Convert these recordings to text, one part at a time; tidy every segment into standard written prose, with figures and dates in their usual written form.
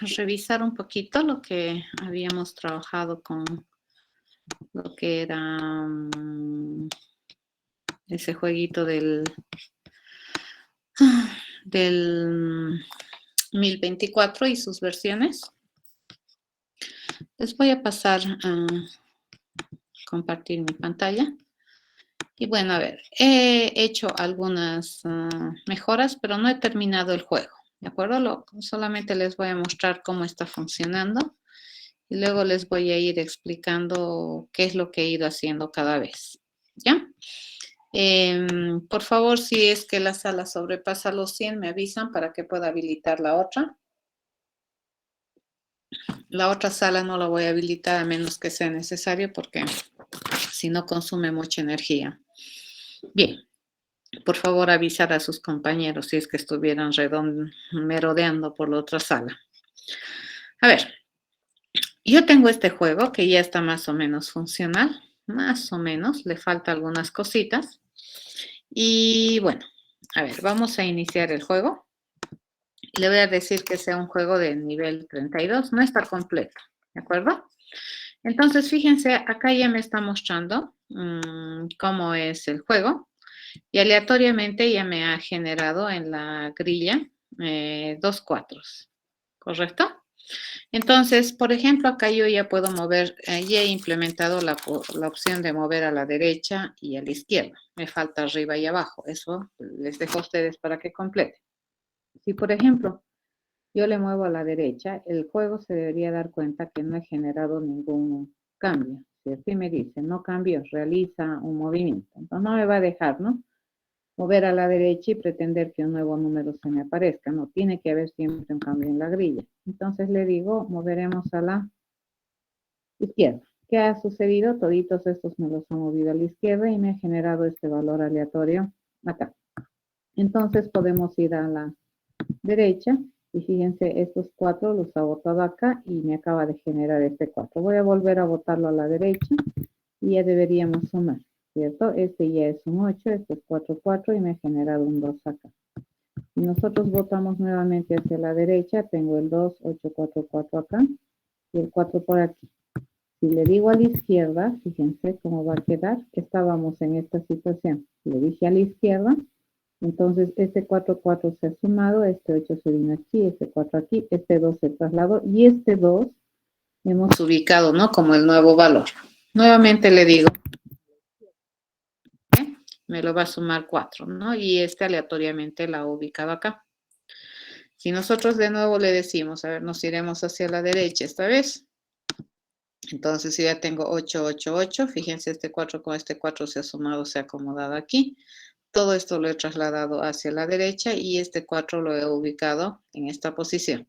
revisar un poquito lo que habíamos trabajado con lo que era ese jueguito del 1024 y sus versiones. Les voy a pasar a compartir mi pantalla. Y bueno, a ver, he hecho algunas mejoras, pero no he terminado el juego, ¿de acuerdo? Solamente les voy a mostrar cómo está funcionando y luego les voy a ir explicando qué es lo que he ido haciendo cada vez, ¿ya? Por favor, si es que la sala sobrepasa los 100, me avisan para que pueda habilitar la otra. La otra sala no la voy a habilitar a menos que sea necesario porque si no consume mucha energía. Bien, por favor avisar a sus compañeros si es que estuvieran merodeando por la otra sala. A ver, yo tengo este juego que ya está más o menos funcional, más o menos, le falta algunas cositas. Y bueno, a ver, vamos a iniciar el juego. Le voy a decir que sea un juego de nivel 32, no está completo, ¿de acuerdo? Entonces, fíjense, acá ya me está mostrando cómo es el juego y aleatoriamente ya me ha generado en la grilla 2 cuatros, ¿correcto? Entonces, por ejemplo, acá yo ya puedo mover, ya he implementado la opción de mover a la derecha y a la izquierda. Me falta arriba y abajo. Eso les dejo a ustedes para que completen. Si, por ejemplo, yo le muevo a la derecha, el juego se debería dar cuenta que no he generado ningún cambio. Si así me dice, no cambió, realiza un movimiento. Entonces no me va a dejar, ¿no? Mover a la derecha y pretender que un nuevo número se me aparezca. No, tiene que haber siempre un cambio en la grilla. Entonces le digo, moveremos a la izquierda. ¿Qué ha sucedido? Toditos estos me los han movido a la izquierda y me ha generado este valor aleatorio acá. Entonces podemos ir a la derecha y fíjense, estos 4 los ha botado acá y me acaba de generar este 4. Voy a volver a botarlo a la derecha y ya deberíamos sumar, ¿cierto? Este ya es un 8, este es 4, 4 y me ha generado un 2 acá. Si nosotros botamos nuevamente hacia la derecha, tengo el 2, 8, 4, 4 acá y el 4 por aquí. Si le digo a la izquierda, fíjense cómo va a quedar. Estábamos en esta situación. Le dije a la izquierda, entonces este 4, 4 se ha sumado, este 8 se vino aquí, este 4 aquí, este 2 se trasladó y este 2 hemos ubicado, ¿no? Como el nuevo valor. Nuevamente le digo, me lo va a sumar 4, ¿no? Y este aleatoriamente la ha ubicado acá. Si nosotros de nuevo le decimos, a ver, nos iremos hacia la derecha esta vez. Entonces yo ya tengo 8, 8, 8. Fíjense, este 4 con este 4 se ha sumado, se ha acomodado aquí. Todo esto lo he trasladado hacia la derecha y este 4 lo he ubicado en esta posición.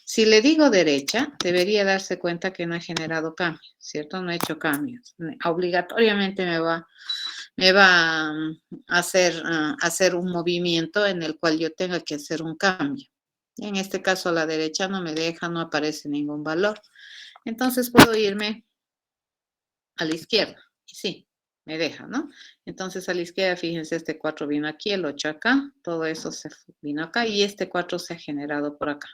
Si le digo derecha, debería darse cuenta que no he generado cambios, ¿cierto? No he hecho cambios. Obligatoriamente me va a hacer un movimiento en el cual yo tenga que hacer un cambio. En este caso a la derecha no me deja, no aparece ningún valor. Entonces puedo irme a la izquierda. Y sí, me deja, ¿no? Entonces a la izquierda, fíjense, este 4 vino aquí, el 8 acá, todo eso se vino acá y este 4 se ha generado por acá.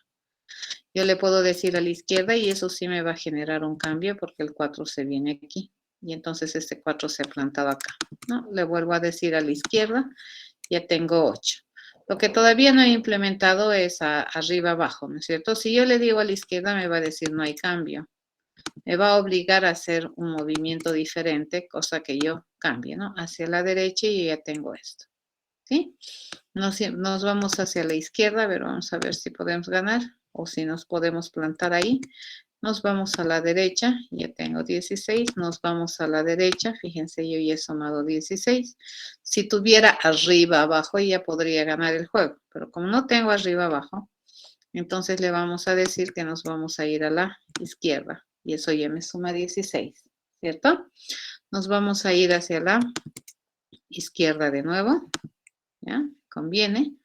Yo le puedo decir a la izquierda y eso sí me va a generar un cambio porque el 4 se viene aquí. Y entonces este 4 se ha plantado acá, ¿no? Le vuelvo a decir a la izquierda, ya tengo 8. Lo que todavía no he implementado es arriba abajo, ¿no es cierto? Si yo le digo a la izquierda me va a decir no hay cambio. Me va a obligar a hacer un movimiento diferente, cosa que yo cambie, ¿no? Hacia la derecha y ya tengo esto, ¿sí? Nos vamos hacia la izquierda, a ver, vamos a ver si podemos ganar o si nos podemos plantar ahí. Nos vamos a la derecha, ya tengo 16, nos vamos a la derecha, fíjense, yo ya he sumado 16. Si tuviera arriba, abajo, ya podría ganar el juego, pero como no tengo arriba, abajo, entonces le vamos a decir que nos vamos a ir a la izquierda y eso ya me suma 16, ¿cierto? Nos vamos a ir hacia la izquierda de nuevo, ¿ya? Conviene.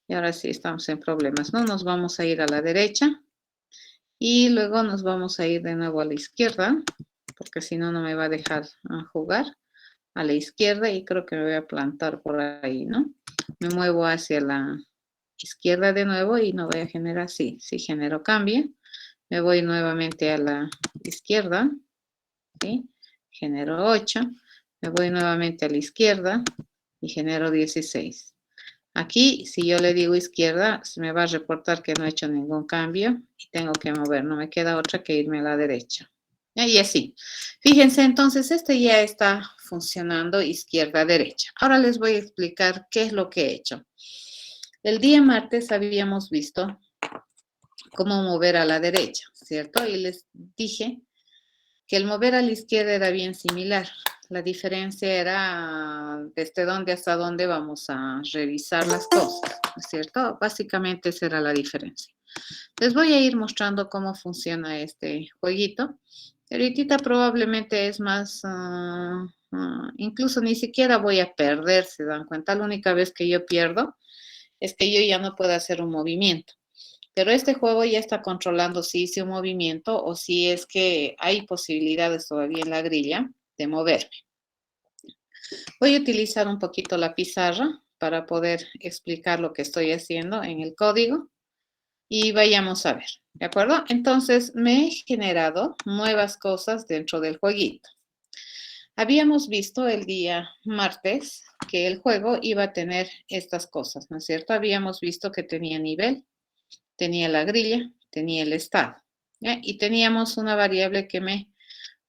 Y ahora sí estamos en problemas, ¿no? Nos vamos a ir a la derecha y luego nos vamos a ir de nuevo a la izquierda, porque si no, no me va a dejar jugar. A la izquierda y creo que me voy a plantar por ahí, ¿no? Me muevo hacia la izquierda de nuevo y no voy a generar, sí, genero cambio. Me voy nuevamente a la izquierda, ¿sí? Genero 8. Me voy nuevamente a la izquierda y genero 16. Aquí, si yo le digo izquierda, se me va a reportar que no he hecho ningún cambio y tengo que mover. No me queda otra que irme a la derecha. Y así. Fíjense, entonces, este ya está funcionando izquierda-derecha. Ahora les voy a explicar qué es lo que he hecho. El día martes habíamos visto cómo mover a la derecha, ¿cierto? Y les dije que el mover a la izquierda era bien similar. La diferencia era desde dónde hasta dónde vamos a revisar las cosas, ¿no es cierto? Básicamente esa era la diferencia. Les voy a ir mostrando cómo funciona este jueguito. Ahorita probablemente es más, incluso ni siquiera voy a perder, ¿se dan cuenta? La única vez que yo pierdo es que yo ya no puedo hacer un movimiento. Pero este juego ya está controlando si hice un movimiento o si es que hay posibilidades todavía en la grilla de moverme. Voy a utilizar un poquito la pizarra para poder explicar lo que estoy haciendo en el código y vayamos a ver, ¿de acuerdo? Entonces me he generado nuevas cosas dentro del jueguito. Habíamos visto el día martes que el juego iba a tener estas cosas, ¿no es cierto? Habíamos visto que tenía nivel, tenía la grilla, tenía el estado, ¿ya? Y teníamos una variable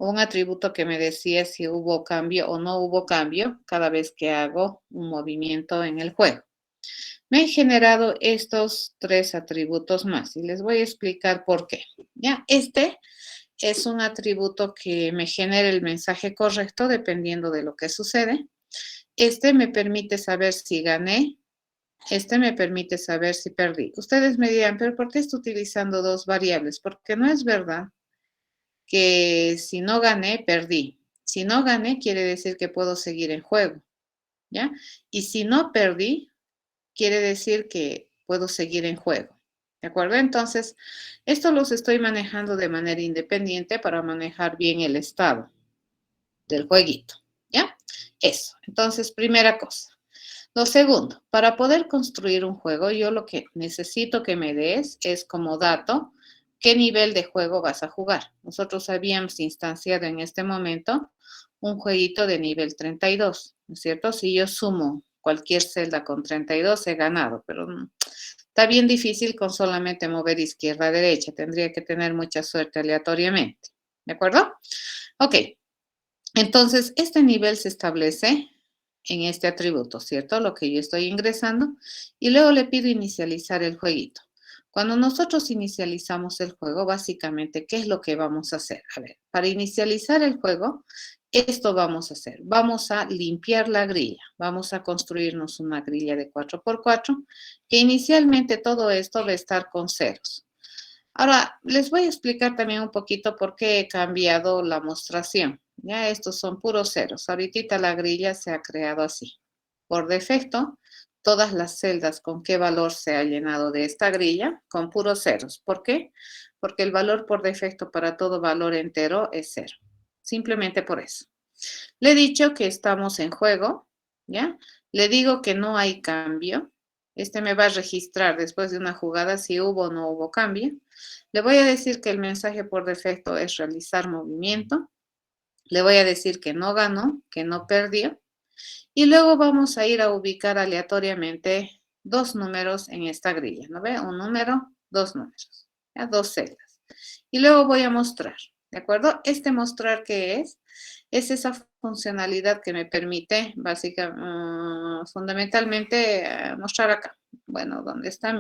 un atributo que me decía si hubo cambio o no hubo cambio cada vez que hago un movimiento en el juego. Me he generado estos 3 atributos más y les voy a explicar por qué. ¿Ya? Este es un atributo que me genera el mensaje correcto dependiendo de lo que sucede. Este me permite saber si gané. Este me permite saber si perdí. Ustedes me dirán, pero ¿por qué estoy utilizando 2 variables? Porque no es verdad que si no gané, perdí. Si no gané, quiere decir que puedo seguir en juego, ¿ya? Y si no perdí, quiere decir que puedo seguir en juego, ¿de acuerdo? Entonces, esto los estoy manejando de manera independiente para manejar bien el estado del jueguito, ¿ya? Eso. Entonces, primera cosa. Lo segundo, para poder construir un juego, yo lo que necesito que me des es como dato qué nivel de juego vas a jugar. Nosotros habíamos instanciado en este momento un jueguito de nivel 32, ¿no es cierto? Si yo sumo cualquier celda con 32, he ganado, pero está bien difícil con solamente mover izquierda a derecha. Tendría que tener mucha suerte aleatoriamente, ¿de acuerdo? Ok, entonces este nivel se establece en este atributo, ¿cierto? Lo que yo estoy ingresando y luego le pido inicializar el jueguito. Cuando nosotros inicializamos el juego, básicamente, ¿qué es lo que vamos a hacer? A ver, para inicializar el juego, esto vamos a hacer. Vamos a limpiar la grilla. Vamos a construirnos una grilla de 4x4, que inicialmente todo esto va a estar con ceros. Ahora, les voy a explicar también un poquito por qué he cambiado la mostración. Ya estos son puros ceros. Ahorita la grilla se ha creado así. Por defecto, todas las celdas con qué valor se ha llenado de esta grilla, con puros ceros. ¿Por qué? Porque el valor por defecto para todo valor entero es 0. Simplemente por eso. Le he dicho que estamos en juego, ¿ya? Le digo que no hay cambio. Este me va a registrar después de una jugada si hubo o no hubo cambio. Le voy a decir que el mensaje por defecto es realizar movimiento. Le voy a decir que no ganó, que no perdió. Y luego vamos a ir a ubicar aleatoriamente 2 números en esta grilla. ¿No ve? Un número, 2 números. ¿Ya? 2 celdas. Y luego voy a mostrar. ¿De acuerdo? Este mostrar, ¿qué es? Es esa funcionalidad que me permite, básicamente, fundamentalmente, mostrar acá. Bueno, ¿dónde está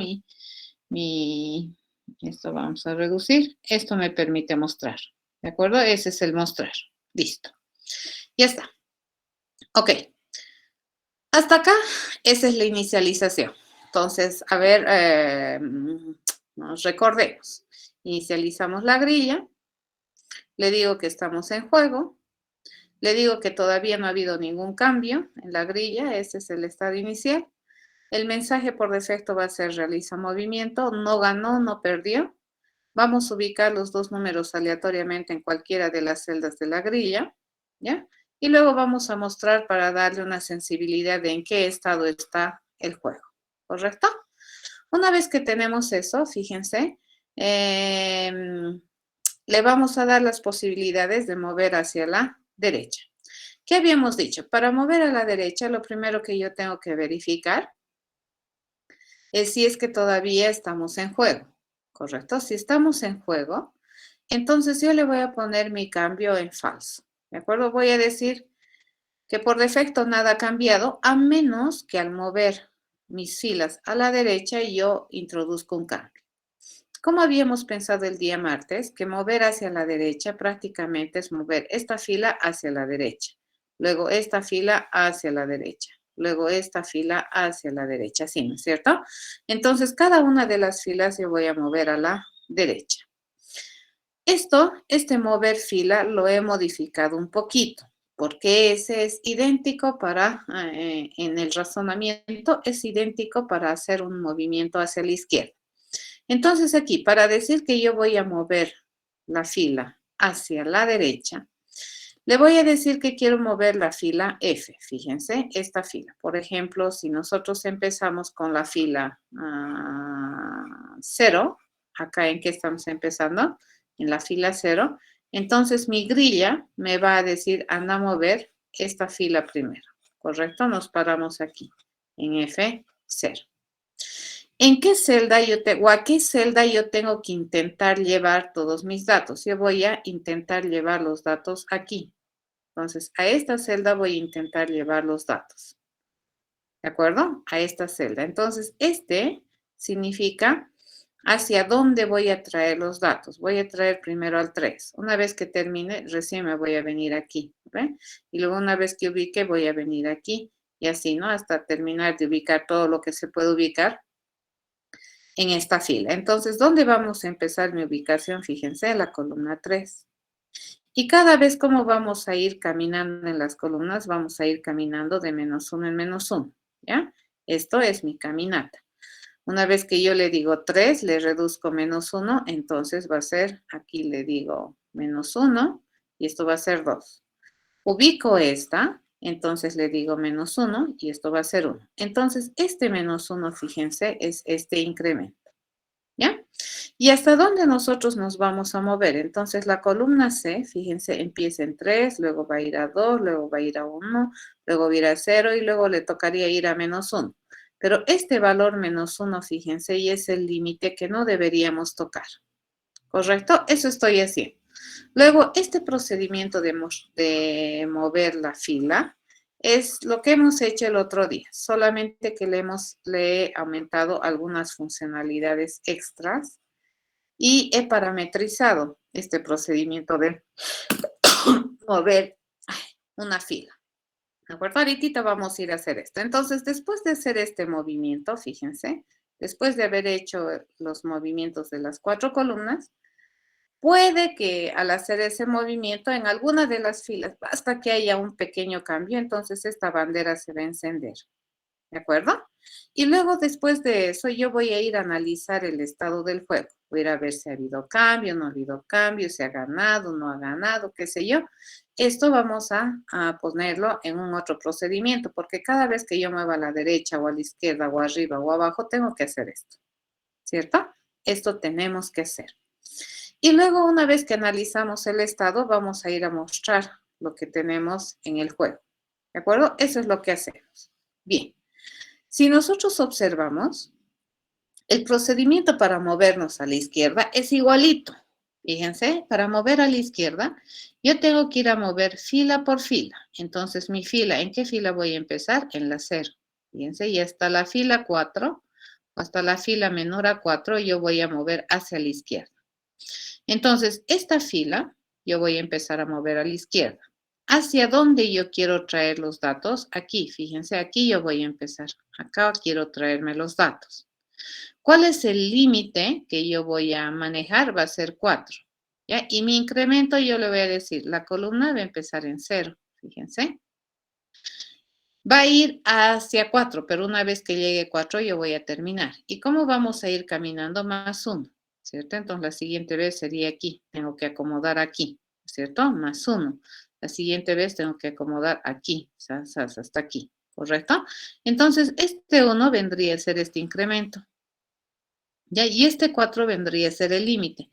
esto vamos a reducir. Esto me permite mostrar. ¿De acuerdo? Ese es el mostrar. Listo. Ya está. Ok. Hasta acá, esa es la inicialización. Entonces, a ver, nos recordemos. Inicializamos la grilla. Le digo que estamos en juego. Le digo que todavía no ha habido ningún cambio en la grilla. Ese es el estado inicial. El mensaje por defecto va a ser realiza movimiento. No ganó, no perdió. Vamos a ubicar los 2 números aleatoriamente en cualquiera de las celdas de la grilla, ¿ya? Y luego vamos a mostrar para darle una sensibilidad de en qué estado está el juego, ¿correcto? Una vez que tenemos eso, fíjense, le vamos a dar las posibilidades de mover hacia la derecha. ¿Qué habíamos dicho? Para mover a la derecha, lo primero que yo tengo que verificar es si es que todavía estamos en juego, ¿correcto? Si estamos en juego, entonces yo le voy a poner mi cambio en falso, ¿de acuerdo? Voy a decir que por defecto nada ha cambiado, a menos que al mover mis filas a la derecha yo introduzco un cambio. Como habíamos pensado el día martes, que mover hacia la derecha prácticamente es mover esta fila hacia la derecha, luego esta fila hacia la derecha, luego esta fila hacia la derecha, ¿sí, no es cierto? Entonces, cada una de las filas yo voy a mover a la derecha. Este mover fila lo he modificado un poquito, porque ese es idéntico en el razonamiento, es idéntico para hacer un movimiento hacia la izquierda. Entonces aquí, para decir que yo voy a mover la fila hacia la derecha, le voy a decir que quiero mover la fila F. Fíjense, esta fila. Por ejemplo, si nosotros empezamos con la fila 0, acá en que estamos empezando, en la fila 0, entonces mi grilla me va a decir, anda a mover esta fila primero. ¿Correcto? Nos paramos aquí, en F0. ¿En qué celda o a qué celda yo tengo que intentar llevar todos mis datos? Yo voy a intentar llevar los datos aquí. Entonces, a esta celda voy a intentar llevar los datos. ¿De acuerdo? A esta celda. Entonces, este significa hacia dónde voy a traer los datos. Voy a traer primero al 3. Una vez que termine, recién me voy a venir aquí. ¿Ve? Y luego una vez que ubique, voy a venir aquí. Y así, ¿no? Hasta terminar de ubicar todo lo que se puede ubicar en esta fila. Entonces, ¿dónde vamos a empezar mi ubicación? Fíjense, en la columna 3. Y cada vez como vamos a ir caminando en las columnas, vamos a ir caminando de -1 en -1, ¿ya? Esto es mi caminata. Una vez que yo le digo 3, le reduzco -1, entonces va a ser, aquí le digo -1 y esto va a ser 2. Ubico esta, entonces le digo -1 y esto va a ser 1. Entonces, este -1, fíjense, es este incremento. ¿Ya? ¿Y hasta dónde nosotros nos vamos a mover? Entonces, la columna C, fíjense, empieza en 3, luego va a ir a 2, luego va a ir a 1, luego va a ir a 0 y luego le tocaría ir a -1. Pero este valor -1, fíjense, y es el límite que no deberíamos tocar. ¿Correcto? Eso estoy haciendo. Luego, este procedimiento de mover la fila es lo que hemos hecho el otro día, solamente que le he aumentado algunas funcionalidades extras y he parametrizado este procedimiento de mover una fila. ¿De acuerdo? Ahorita vamos a ir a hacer esto. Entonces, después de hacer este movimiento, fíjense, después de haber hecho los movimientos de las 4 columnas, puede que al hacer ese movimiento en alguna de las filas, basta que haya un pequeño cambio, entonces esta bandera se va a encender. ¿De acuerdo? Y luego, después de eso, yo voy a ir a analizar el estado del juego. Voy a ir a ver si ha habido cambio, no ha habido cambio, si ha ganado, no ha ganado, qué sé yo. Esto vamos a ponerlo en un otro procedimiento, porque cada vez que yo mueva a la derecha o a la izquierda o arriba o abajo, tengo que hacer esto. ¿Cierto? Esto tenemos que hacer. Y luego, una vez que analizamos el estado, vamos a ir a mostrar lo que tenemos en el juego. ¿De acuerdo? Eso es lo que hacemos. Bien. Si nosotros observamos, el procedimiento para movernos a la izquierda es igualito. Fíjense, para mover a la izquierda, yo tengo que ir a mover fila por fila. Entonces, mi fila, ¿en qué fila voy a empezar? En la 0. Fíjense, y hasta la fila 4, hasta la fila menor a 4, yo voy a mover hacia la izquierda. Entonces, esta fila yo voy a empezar a mover a la izquierda. ¿Hacia dónde yo quiero traer los datos? Aquí, fíjense, aquí yo voy a empezar. Acá quiero traerme los datos. ¿Cuál es el límite que yo voy a manejar? Va a ser 4. ¿Ya? Y mi incremento yo le voy a decir, la columna va a empezar en 0, fíjense. Va a ir hacia 4, pero una vez que llegue 4 yo voy a terminar. ¿Y cómo vamos a ir caminando? +1, ¿cierto? Entonces la siguiente vez sería aquí. Tengo que acomodar aquí, ¿cierto? +1. La siguiente vez tengo que acomodar aquí, hasta aquí, ¿correcto? Entonces este 1 vendría a ser este incremento. ¿Ya? Y este 4 vendría a ser el límite.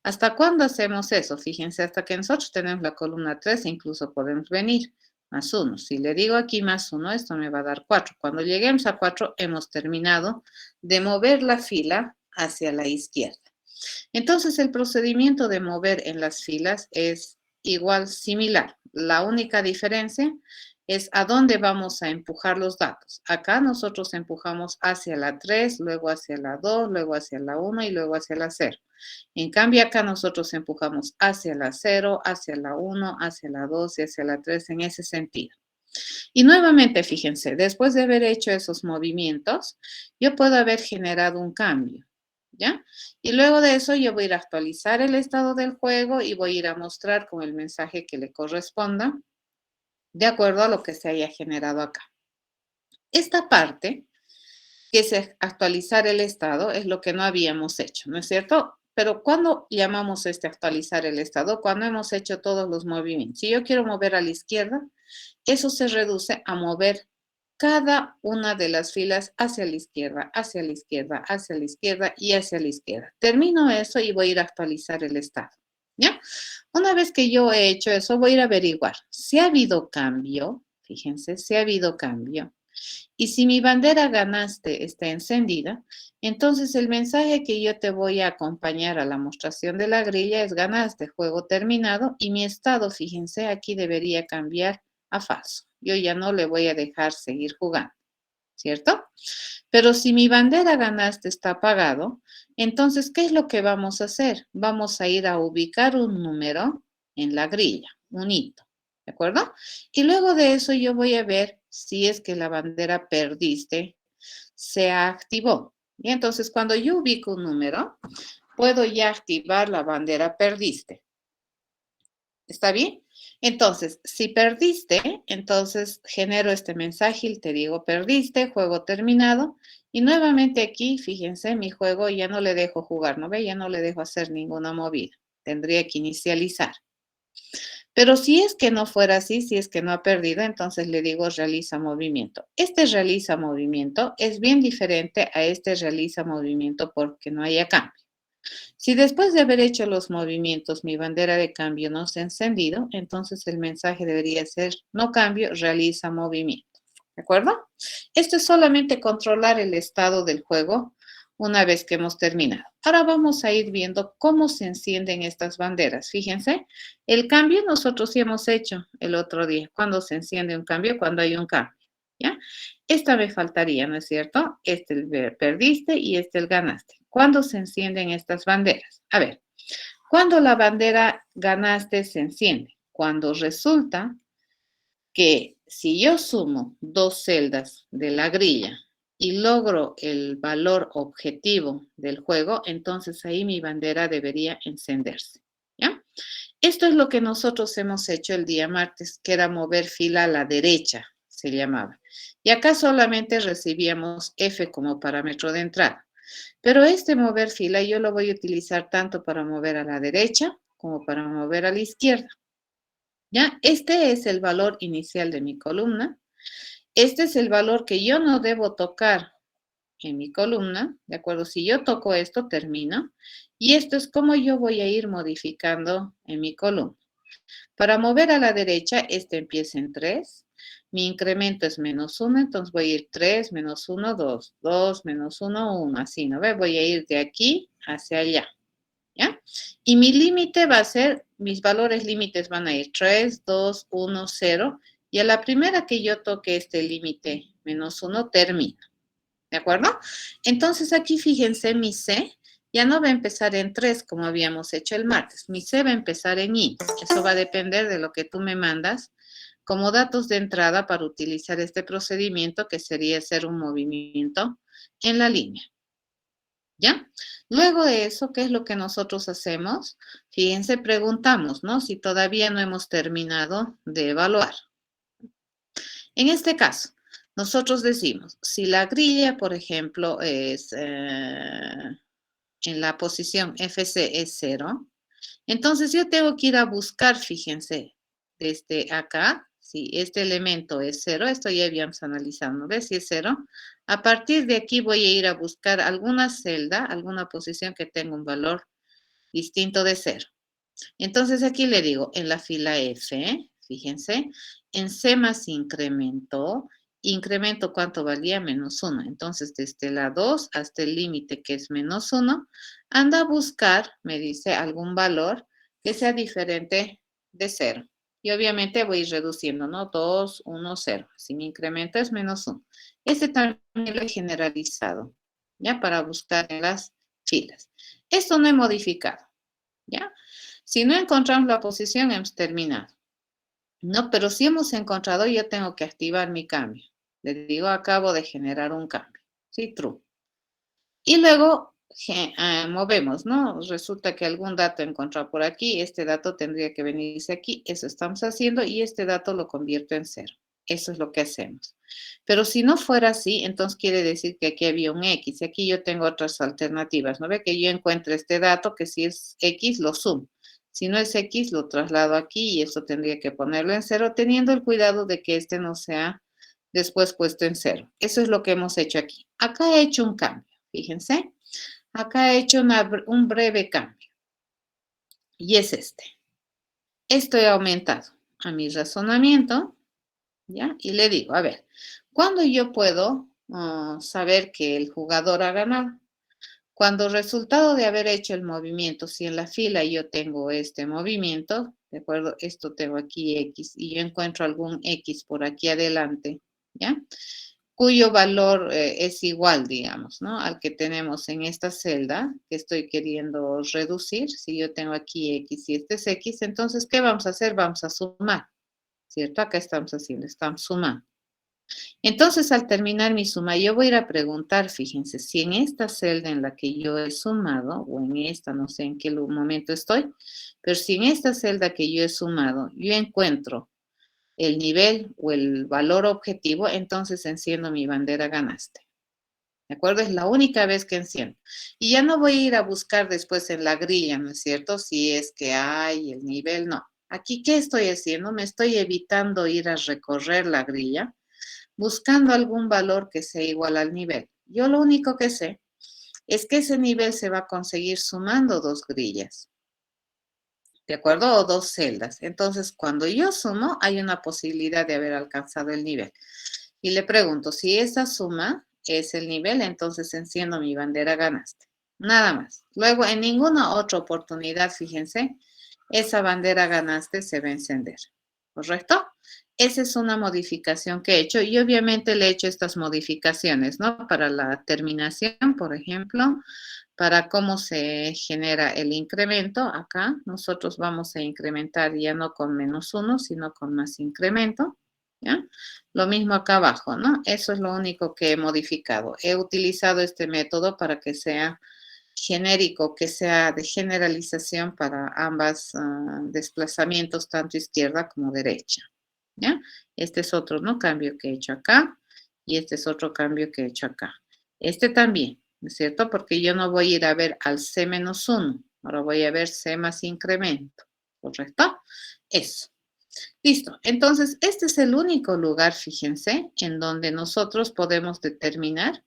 ¿Hasta cuándo hacemos eso? Fíjense, hasta que nosotros tenemos la columna 3, incluso podemos venir más 1. Si le digo aquí más 1, esto me va a dar 4. Cuando lleguemos a 4, hemos terminado de mover la fila hacia la izquierda. Entonces, el procedimiento de mover en las filas es igual, similar. La única diferencia es a dónde vamos a empujar los datos. Acá nosotros empujamos hacia la 3, luego hacia la 2, luego hacia la 1 y luego hacia la 0. En cambio, acá nosotros empujamos hacia la 0, hacia la 1, hacia la 2 y hacia la 3 en ese sentido. Y nuevamente, fíjense, después de haber hecho esos movimientos, yo puedo haber generado un cambio, ¿ya? Y luego de eso yo voy a ir a actualizar el estado del juego y voy a ir a mostrar con el mensaje que le corresponda, de acuerdo a lo que se haya generado acá. Esta parte, que es actualizar el estado, es lo que no habíamos hecho, ¿no es cierto? Pero ¿cuándo llamamos actualizar el estado? Cuando hemos hecho todos los movimientos. Si yo quiero mover a la izquierda, eso se reduce a mover cada una de las filas hacia la izquierda, hacia la izquierda, hacia la izquierda y hacia la izquierda. Termino eso y voy a ir a actualizar el estado, ¿ya? Una vez que yo he hecho eso, voy a ir a averiguar si ha habido cambio, fíjense, si ha habido cambio. Y si mi bandera ganaste está encendida, entonces el mensaje que yo te voy a acompañar a la mostración de la grilla es ganaste, juego terminado, y mi estado, fíjense, aquí debería cambiar a falso. Yo ya no le voy a dejar seguir jugando, ¿cierto? Pero si mi bandera ganaste está apagado, entonces, ¿qué es lo que vamos a hacer? Vamos a ir a ubicar un número en la grilla, un hito, ¿de acuerdo? Y luego de eso yo voy a ver si es que la bandera perdiste se activó. Y entonces, cuando yo ubico un número, puedo ya activar la bandera perdiste. ¿Está bien? Entonces, si perdiste, entonces genero este mensaje y te digo perdiste, juego terminado. Y nuevamente aquí, fíjense, mi juego ya no le dejo jugar, ¿no ve? Ya no le dejo hacer ninguna movida. Tendría que inicializar. Pero si es que no fuera así, si es que no ha perdido, entonces le digo realiza movimiento. Este realiza movimiento es bien diferente a este realiza movimiento porque no haya cambio. Si después de haber hecho los movimientos mi bandera de cambio no se ha encendido, entonces el mensaje debería ser no cambio, realiza movimiento. ¿De acuerdo? Esto es solamente controlar el estado del juego una vez que hemos terminado. Ahora vamos a ir viendo cómo se encienden estas banderas. Fíjense, el cambio nosotros sí hemos hecho el otro día. Cuando se enciende un cambio, cuando hay un cambio. ¿Ya? Esta me faltaría, ¿no es cierto? Este el perdiste y este el ganaste. ¿Cuándo se encienden estas banderas? A ver, cuando la bandera ganaste se enciende. Cuando resulta que si yo sumo dos celdas de la grilla y logro el valor objetivo del juego, entonces ahí mi bandera debería encenderse. ¿Ya? Esto es lo que nosotros hemos hecho el día martes, que era mover fila a la derecha, se llamaba. Y acá solamente recibíamos F como parámetro de entrada. Pero este mover fila yo lo voy a utilizar tanto para mover a la derecha como para mover a la izquierda. ¿Ya? Este es el valor inicial de mi columna. Este es el valor que yo no debo tocar en mi columna, ¿de acuerdo? Si yo toco esto, termino. Y esto es como yo voy a ir modificando en mi columna. Para mover a la derecha, este empieza en 3. Mi incremento es -1, entonces voy a ir 3, -1, 2, 2, -1, 1, así, ¿no ve? Voy a ir de aquí hacia allá, ¿ya? Y mi límite va a ser, mis valores límites van a ir 3, 2, 1, 0, y a la primera que yo toque este límite -1, termino, ¿de acuerdo? Entonces aquí fíjense, mi C ya no va a empezar en 3 como habíamos hecho el martes. Mi C va a empezar en I. Eso va a depender de lo que tú me mandas como datos de entrada para utilizar este procedimiento que sería hacer un movimiento en la línea. ¿Ya? Luego de eso, ¿qué es lo que nosotros hacemos? Fíjense, preguntamos, ¿no? Si todavía no hemos terminado de evaluar. En este caso, nosotros decimos, si la grilla, por ejemplo, es en la posición FC es 0, entonces yo tengo que ir a buscar, fíjense, desde acá, si este elemento es 0, esto ya habíamos analizado, ¿no ves? Si es 0, a partir de aquí voy a ir a buscar alguna celda, alguna posición que tenga un valor distinto de 0. Entonces aquí le digo, en la fila F, fíjense, en C más incremento, incremento ¿cuánto valía? -1. Entonces desde la 2 hasta el límite que es -1, anda a buscar, me dice, algún valor que sea diferente de 0. Y obviamente voy a ir reduciendo, ¿no? 2, 1, 0. Si mi incremento es -1. Este también lo he generalizado, ¿ya? Para buscar en las filas. Esto no he modificado, ¿ya? Si no encontramos la posición, hemos terminado. No, pero si hemos encontrado, yo tengo que activar mi cambio. Le digo, acabo de generar un cambio. Sí, true. Y luego movemos, ¿no? Resulta que algún dato he encontrado por aquí, este dato tendría que venirse aquí, eso estamos haciendo, y este dato lo convierto en 0. Eso es lo que hacemos. Pero si no fuera así, entonces quiere decir que aquí había un X, y aquí yo tengo otras alternativas, ¿no ve? Que yo encuentro este dato, que si es X, lo sumo. Si no es X, lo traslado aquí, y esto tendría que ponerlo en 0, teniendo el cuidado de que este no sea después puesto en 0. Eso es lo que hemos hecho aquí. Acá he hecho un cambio. Fíjense, acá he hecho un breve cambio y es este. Esto he aumentado a mi razonamiento, ¿ya? Y le digo, a ver, ¿cuándo yo puedo saber que el jugador ha ganado? Cuando resultado de haber hecho el movimiento, si en la fila yo tengo este movimiento, ¿de acuerdo? Esto tengo aquí X y yo encuentro algún X por aquí adelante, ¿ya? Cuyo valor es igual, digamos, ¿no? Al que tenemos en esta celda que estoy queriendo reducir. Si yo tengo aquí X y este es X, entonces, ¿qué vamos a hacer? Vamos a sumar, ¿cierto? Acá estamos haciendo, estamos sumando. Entonces, al terminar mi suma, yo voy a ir a preguntar, fíjense, si en esta celda en la que yo he sumado, o en esta, no sé en qué momento estoy, pero si en esta celda que yo he sumado, yo encuentro el nivel o el valor objetivo, entonces enciendo mi bandera ganaste. ¿De acuerdo? Es la única vez que enciendo. Y ya no voy a ir a buscar después en la grilla, ¿no es cierto? Si es que hay el nivel, no. Aquí, ¿qué estoy haciendo? Me estoy evitando ir a recorrer la grilla, buscando algún valor que sea igual al nivel. Yo lo único que sé es que ese nivel se va a conseguir sumando dos grillas. ¿De acuerdo? O dos celdas. Entonces, cuando yo sumo, hay una posibilidad de haber alcanzado el nivel. Y le pregunto, si esa suma es el nivel, entonces enciendo mi bandera ganaste. Nada más. Luego, en ninguna otra oportunidad, fíjense, esa bandera ganaste se va a encender. ¿Correcto? Esa es una modificación que he hecho y obviamente le he hecho estas modificaciones, ¿no? Para la terminación, por ejemplo, para cómo se genera el incremento. Acá nosotros vamos a incrementar ya no con -1, sino con más incremento, ¿ya? Lo mismo acá abajo, ¿no? Eso es lo único que he modificado. He utilizado este método para que sea genérico, que sea de generalización para ambos desplazamientos, tanto izquierda como derecha, ¿ya? Este es otro, ¿no? Cambio que he hecho acá y este es otro cambio que he hecho acá. Este también, ¿no es cierto? Porque yo no voy a ir a ver al C-1, ahora voy a ver C más incremento, ¿correcto? Eso. Listo. Entonces, este es el único lugar, fíjense, en donde nosotros podemos determinar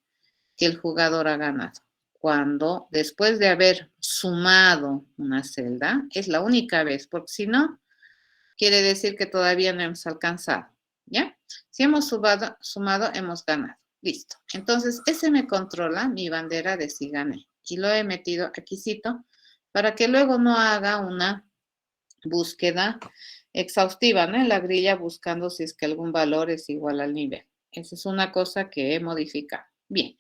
que el jugador ha ganado. Cuando después de haber sumado una celda, es la única vez, porque si no, quiere decir que todavía no hemos alcanzado, ¿ya? Si hemos sumado, hemos ganado. Listo. Entonces, ese me controla mi bandera de si gané. Y lo he metido aquícito para que luego no haga una búsqueda exhaustiva, ¿no? En la grilla buscando si es que algún valor es igual al nivel. Esa es una cosa que he modificado. Bien.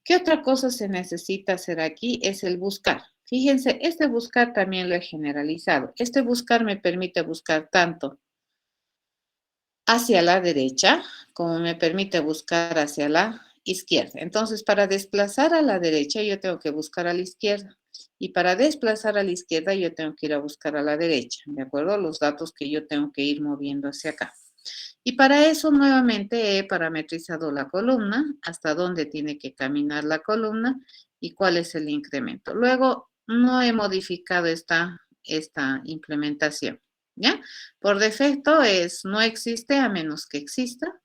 ¿Qué otra cosa se necesita hacer aquí? Es el buscar. Fíjense, este buscar también lo he generalizado. Este buscar me permite buscar tanto hacia la derecha como me permite buscar hacia la izquierda. Entonces, para desplazar a la derecha, yo tengo que buscar a la izquierda. Y para desplazar a la izquierda, yo tengo que ir a buscar a la derecha, ¿de acuerdo? Los datos que yo tengo que ir moviendo hacia acá. Y para eso nuevamente he parametrizado la columna, hasta dónde tiene que caminar la columna y cuál es el incremento. Luego no he modificado esta implementación. ¿ya? Por defecto es no existe a menos que exista.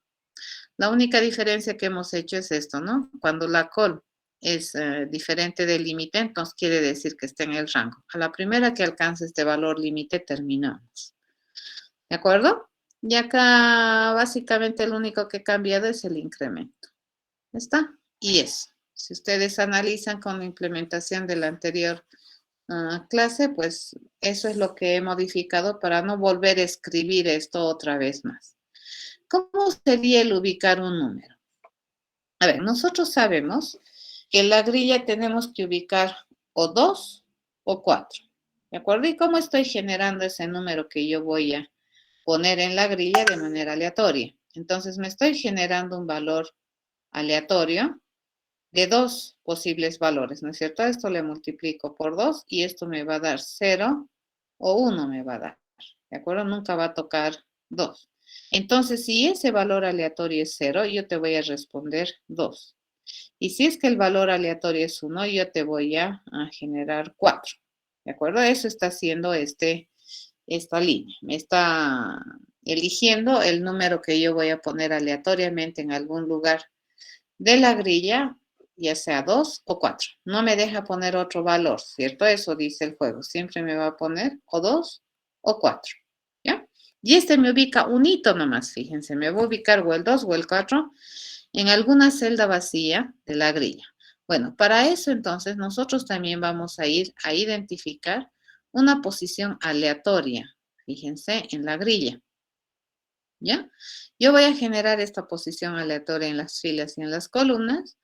La única diferencia que hemos hecho es esto, ¿no? Cuando la col es diferente del límite, entonces quiere decir que está en el rango. A la primera que alcance este valor límite, terminamos. ¿De acuerdo? Y acá básicamente lo único que ha cambiado es el incremento. ¿Está? Y eso. Si ustedes analizan con la implementación de la anterior clase, pues eso es lo que he modificado para no volver a escribir esto otra vez más. ¿Cómo sería el ubicar un número? A ver, nosotros sabemos que en la grilla tenemos que ubicar o 2 o 4. ¿De acuerdo? ¿Y cómo estoy generando ese número que yo voy a poner en la grilla de manera aleatoria? Entonces me estoy generando un valor aleatorio de dos posibles valores, ¿no es cierto? Esto le multiplico por 2 y esto me va a dar 0 o 1 me va a dar, ¿de acuerdo? Nunca va a tocar 2. Entonces, si ese valor aleatorio es 0, yo te voy a responder 2. Y si es que el valor aleatorio es 1, yo te voy a generar 4. ¿De acuerdo? Eso está haciendo esta línea. Me está eligiendo el número que yo voy a poner aleatoriamente en algún lugar de la grilla, ya sea 2 o 4. No me deja poner otro valor, ¿cierto? Eso dice el juego. Siempre me va a poner o 2 o 4. ¿Ya? Y este me ubica un hito nomás, fíjense. Me va a ubicar o el 2 o el 4 en alguna celda vacía de la grilla. Bueno, para eso entonces nosotros también vamos a ir a identificar una posición aleatoria, fíjense, en la grilla. ¿Ya? Yo voy a generar esta posición aleatoria en las filas y en las columnas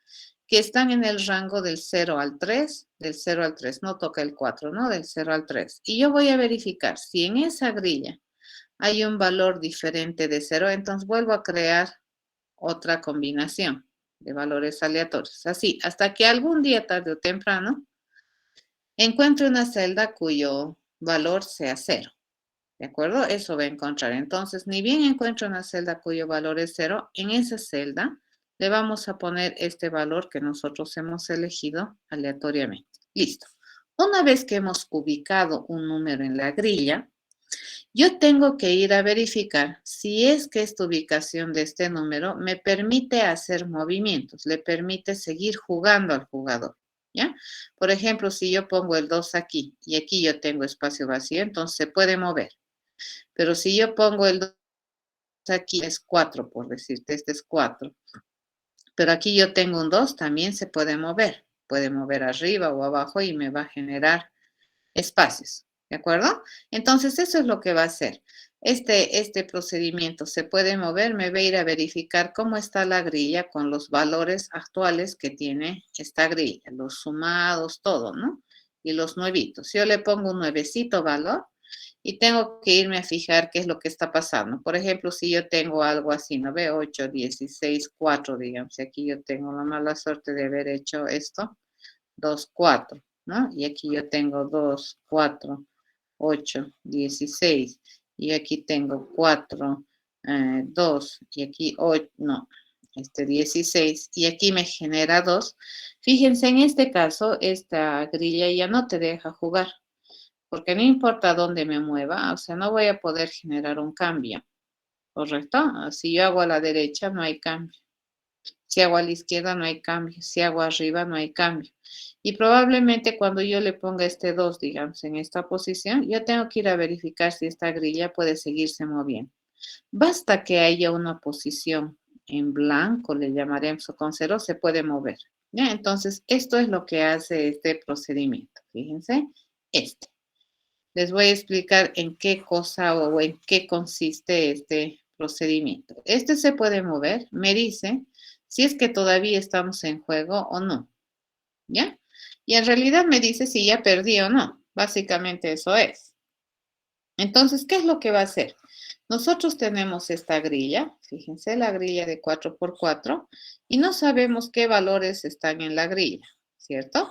que están en el rango del 0 al 3, del 0 al 3, no toca el 4, ¿no? Del 0 al 3. Y yo voy a verificar si en esa grilla hay un valor diferente de 0, entonces vuelvo a crear otra combinación de valores aleatorios. Así, hasta que algún día, tarde o temprano, encuentre una celda cuyo valor sea 0. ¿De acuerdo? Eso va a encontrar. Entonces, ni bien encuentro una celda cuyo valor es 0, en esa celda le vamos a poner este valor que nosotros hemos elegido aleatoriamente. Listo. Una vez que hemos ubicado un número en la grilla, yo tengo que ir a verificar si es que esta ubicación de este número me permite hacer movimientos, le permite seguir jugando al jugador, ¿ya? Por ejemplo, si yo pongo el 2 aquí y aquí yo tengo espacio vacío, entonces se puede mover. Pero si yo pongo el 2 aquí, es 4, por decirte, este es 4. Pero aquí yo tengo un 2, también se puede mover. Puede mover arriba o abajo y me va a generar espacios, ¿de acuerdo? Entonces, eso es lo que va a hacer. Este procedimiento se puede mover, me va a ir a verificar cómo está la grilla con los valores actuales que tiene esta grilla, los sumados, todo, ¿no? Y los nuevitos. Yo le pongo un nuevecito valor y tengo que irme a fijar qué es lo que está pasando. Por ejemplo, si yo tengo algo así, ¿no ve? 8, 16, 4, digamos. Y aquí yo tengo la mala suerte de haber hecho esto. 2, 4, ¿no? Y aquí yo tengo 2, 4, 8, 16. Y aquí tengo 4, 2. Y aquí 8, no, 16. Y aquí me genera 2. Fíjense, en este caso, esta grilla ya no te deja jugar. Porque no importa dónde me mueva, o sea, no voy a poder generar un cambio, ¿correcto? Si yo hago a la derecha, no hay cambio. Si hago a la izquierda, no hay cambio. Si hago arriba, no hay cambio. Y probablemente cuando yo le ponga este 2, digamos, en esta posición, yo tengo que ir a verificar si esta grilla puede seguirse moviendo. Basta que haya una posición en blanco, le llamaremos o con 0, se puede mover. ¿Ya? Entonces, esto es lo que hace este procedimiento. Fíjense, este. Les voy a explicar en qué cosa o en qué consiste este procedimiento. Este se puede mover, me dice si es que todavía estamos en juego o no, ¿ya? Y en realidad me dice si ya perdí o no. Básicamente eso es. Entonces, ¿qué es lo que va a hacer? Nosotros tenemos esta grilla, fíjense, la grilla de 4x4, y no sabemos qué valores están en la grilla, ¿cierto?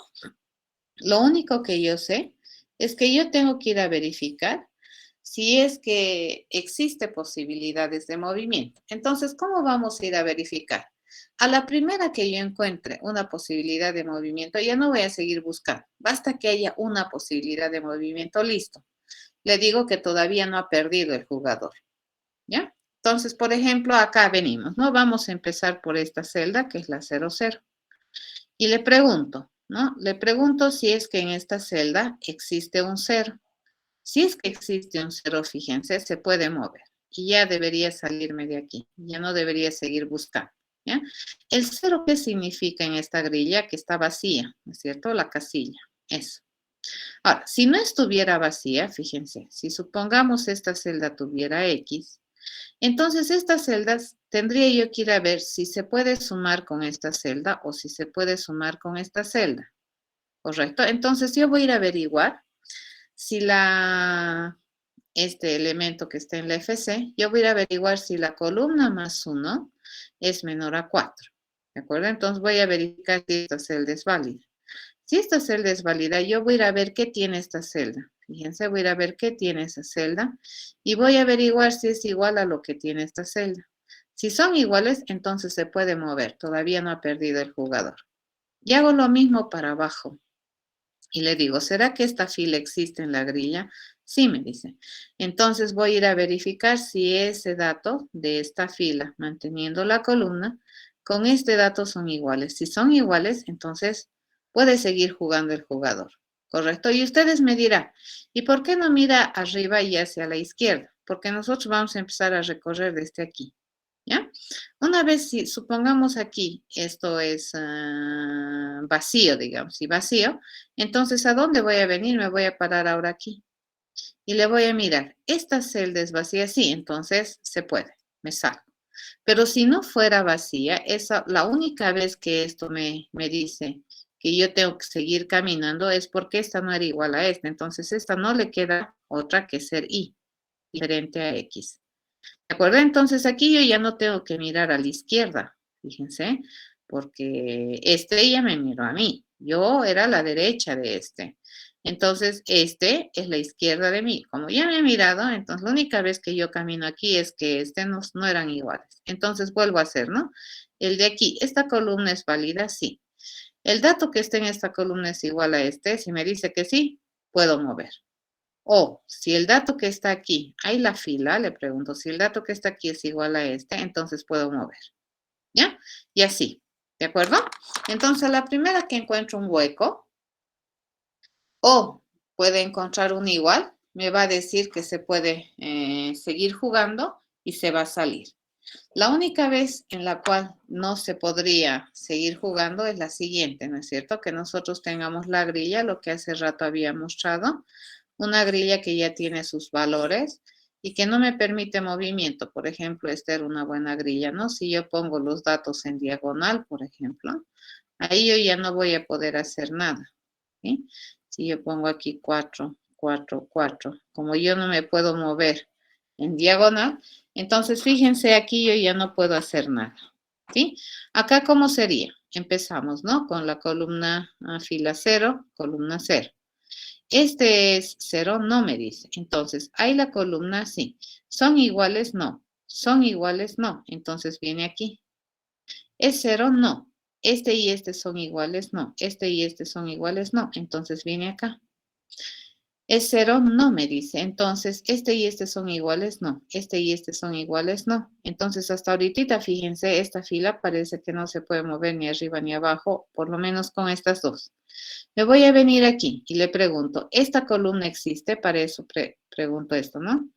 Lo único que yo sé es que yo tengo que ir a verificar si es que existe posibilidades de movimiento. Entonces, ¿cómo vamos a ir a verificar? A la primera que yo encuentre una posibilidad de movimiento, ya no voy a seguir buscando. Basta que haya una posibilidad de movimiento, listo. le digo que todavía no ha perdido el jugador, ¿ya? Entonces, por ejemplo, acá venimos, ¿no? Vamos a empezar por esta celda, que es la 00. Y le pregunto, ¿no? Le pregunto si es que en esta celda existe un 0. Si es que existe un 0, fíjense, se puede mover. Y ya debería salirme de aquí. Ya no debería seguir buscando, ¿ya? El 0, ¿qué significa en esta grilla? Que está vacía, ¿no es cierto? La casilla, eso. Ahora, si no estuviera vacía, fíjense, si supongamos esta celda tuviera X, entonces estas celdas tendría yo que ir a ver si se puede sumar con esta celda o si se puede sumar con esta celda, ¿correcto? Entonces yo voy a ir a averiguar si este elemento que está en la FC, yo voy a ir a averiguar si la columna más 1 es menor a 4, ¿de acuerdo? Entonces voy a verificar si esta celda es válida. Si esta celda es válida, yo voy a ir a ver qué tiene esta celda. Fíjense, voy a ir a ver qué tiene esa celda y voy a averiguar si es igual a lo que tiene esta celda. Si son iguales, entonces se puede mover. Todavía no ha perdido el jugador. Y hago lo mismo para abajo. Y le digo, ¿será que esta fila existe en la grilla? Sí, me dice. Entonces voy a ir a verificar si ese dato de esta fila, manteniendo la columna, con este dato son iguales. Si son iguales, entonces puede seguir jugando el jugador. ¿Correcto? Y ustedes me dirán, ¿y por qué no mira arriba y hacia la izquierda? Porque nosotros vamos a empezar a recorrer desde aquí. ¿Ya? Una vez, si supongamos aquí, esto es vacío, digamos, y vacío, entonces, ¿a dónde voy a venir? Me voy a parar ahora aquí y le voy a mirar. Esta celda es vacía, sí, entonces se puede, me salgo. Pero si no fuera vacía, esa, la única vez que esto me dice que yo tengo que seguir caminando es porque esta no era igual a esta. Entonces, esta no le queda otra que ser Y, diferente a X. ¿De acuerdo? Entonces aquí yo ya no tengo que mirar a la izquierda, fíjense, porque este ya me miró a mí. Yo era la derecha de este. Entonces, este es la izquierda de mí. Como ya me he mirado, entonces la única vez que yo camino aquí es que no eran iguales. Entonces vuelvo a hacer, ¿no? El de aquí, ¿esta columna es válida? Sí. El dato que está en esta columna es igual a este. Si me dice que sí, puedo mover. O si el dato que está aquí, hay la fila, le pregunto, si el dato que está aquí es igual a este, entonces puedo mover. ¿Ya? Y así, ¿de acuerdo? Entonces, la primera que encuentro un hueco o puede encontrar un igual, me va a decir que se puede seguir jugando y se va a salir. La única vez en la cual no se podría seguir jugando es la siguiente, ¿no es cierto? Que nosotros tengamos la grilla, lo que hace rato había mostrado, una grilla que ya tiene sus valores y que no me permite movimiento. Por ejemplo, esta era una buena grilla, ¿no? Si yo pongo los datos en diagonal, por ejemplo, ahí yo ya no voy a poder hacer nada, ¿sí? Si yo pongo aquí 4, 4, 4, como yo no me puedo mover en diagonal, entonces fíjense aquí yo ya no puedo hacer nada, ¿sí? Acá, ¿cómo sería? Empezamos, ¿no? Con la columna fila 0, columna 0. Este es 0, no me dice. Entonces, hay la columna, sí. ¿Son iguales? No. ¿Son iguales? No. Entonces viene aquí. ¿Es 0? No. Este y este son iguales, no. Este y este son iguales, no. Entonces viene acá. ¿Es 0? No me dice. Entonces, este y este son iguales, no. Este y este son iguales, no. Entonces, hasta ahorita, fíjense, esta fila parece que no se puede mover ni arriba ni abajo, por lo menos con estas dos. Me voy a venir aquí y le pregunto, ¿esta columna existe? Para eso pregunto esto, ¿no?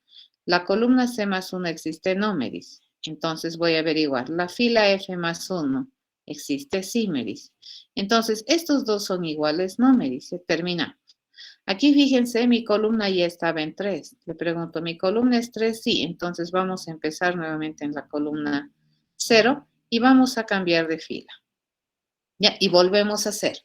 La columna C más 1 existe, no me dice. Entonces voy a averiguar. La fila F más 1 existe, sí me dice. Entonces, ¿estos dos son iguales? No me dice. Terminamos. Aquí fíjense, mi columna ya estaba en 3. Le pregunto, ¿mi columna es 3? Sí. Entonces vamos a empezar nuevamente en la columna 0 y vamos a cambiar de fila. Ya, y volvemos a hacer.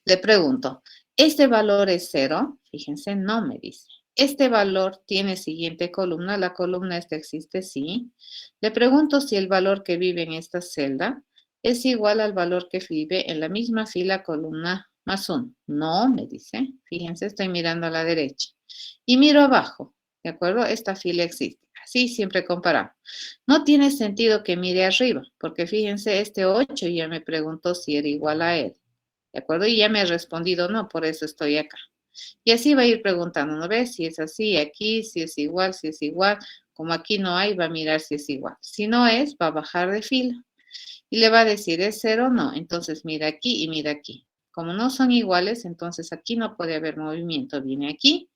Le pregunto, ¿este valor es 0? Fíjense, no me dice. ¿Este valor tiene siguiente columna? La columna esta existe, sí. Le pregunto si el valor que vive en esta celda es igual al valor que vive en la misma fila columna más 1. No, me dice. Fíjense, estoy mirando a la derecha. Y miro abajo, ¿de acuerdo? Esta fila existe. Así siempre comparamos. No tiene sentido que mire arriba, porque fíjense, este 8 ya me preguntó si era igual a él. ¿De acuerdo? Y ya me ha respondido no, por eso estoy acá. Y así va a ir preguntando, ¿no ves? Si es así, aquí, si es igual, si es igual. Como aquí no hay, va a mirar si es igual. Si no es, va a bajar de fila. Y le va a decir, ¿es cero o no? Entonces mira aquí y mira aquí. Como no son iguales, entonces aquí no puede haber movimiento. Viene aquí,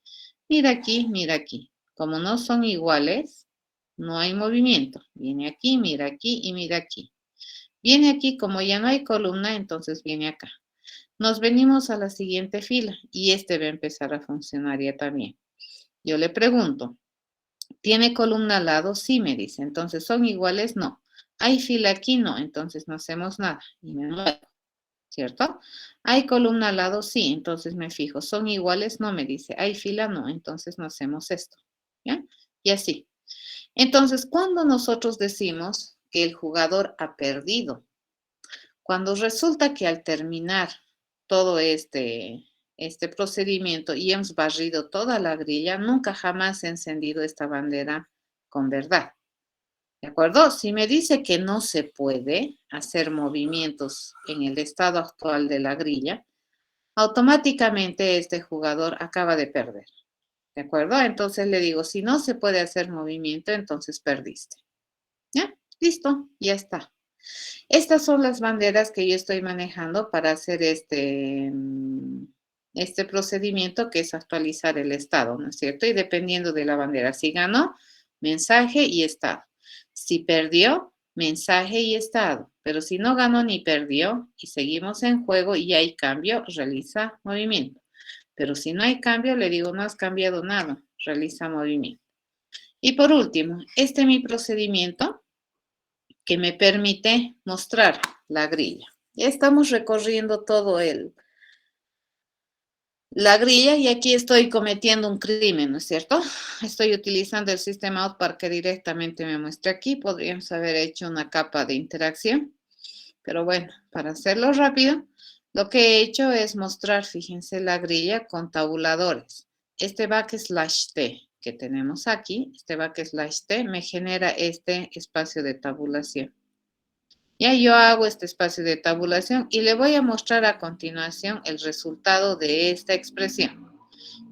mira aquí, mira aquí. Como no son iguales, no hay movimiento. Viene aquí, mira aquí y mira aquí. Viene aquí, como ya no hay columna, entonces viene acá. Nos venimos a la siguiente fila y este va a empezar a funcionar ya también. Yo le pregunto, ¿tiene columna al lado? Sí, me dice. Entonces, ¿son iguales? No. ¿Hay fila aquí? No. Entonces, no hacemos nada y me muevo, ¿cierto? ¿Hay columna al lado? Sí. Entonces, me fijo. ¿Son iguales? No, me dice. ¿Hay fila? No. Entonces, no hacemos esto. ¿Ya? Y así. Entonces, cuando nosotros decimos que el jugador ha perdido, cuando resulta que al terminar todo este procedimiento y hemos barrido toda la grilla, nunca jamás he encendido esta bandera con verdad. ¿De acuerdo? Si me dice que no se puede hacer movimientos en el estado actual de la grilla, automáticamente este jugador acaba de perder. ¿De acuerdo? Entonces le digo, si no se puede hacer movimiento, entonces perdiste. ¿Ya? Listo, ya está. Estas son las banderas que yo estoy manejando para hacer este procedimiento que es actualizar el estado, ¿no es cierto? Y dependiendo de la bandera, si ganó, mensaje y estado. Si perdió, mensaje y estado. Pero si no ganó ni perdió y seguimos en juego y hay cambio, realiza movimiento. Pero si no hay cambio, le digo, no has cambiado nada, realiza movimiento. Y por último, este es mi procedimiento que me permite mostrar la grilla. Ya estamos recorriendo todo la grilla y aquí estoy cometiendo un crimen, ¿no es cierto? Estoy utilizando el sistema out para que directamente me muestre aquí. Podríamos haber hecho una capa de interacción, pero bueno, para hacerlo rápido, lo que he hecho es mostrar, fíjense, la grilla con tabuladores. Este backslash T que tenemos aquí, este backslash T me genera este espacio de tabulación. Ya yo hago este espacio de tabulación y le voy a mostrar a continuación el resultado de esta expresión.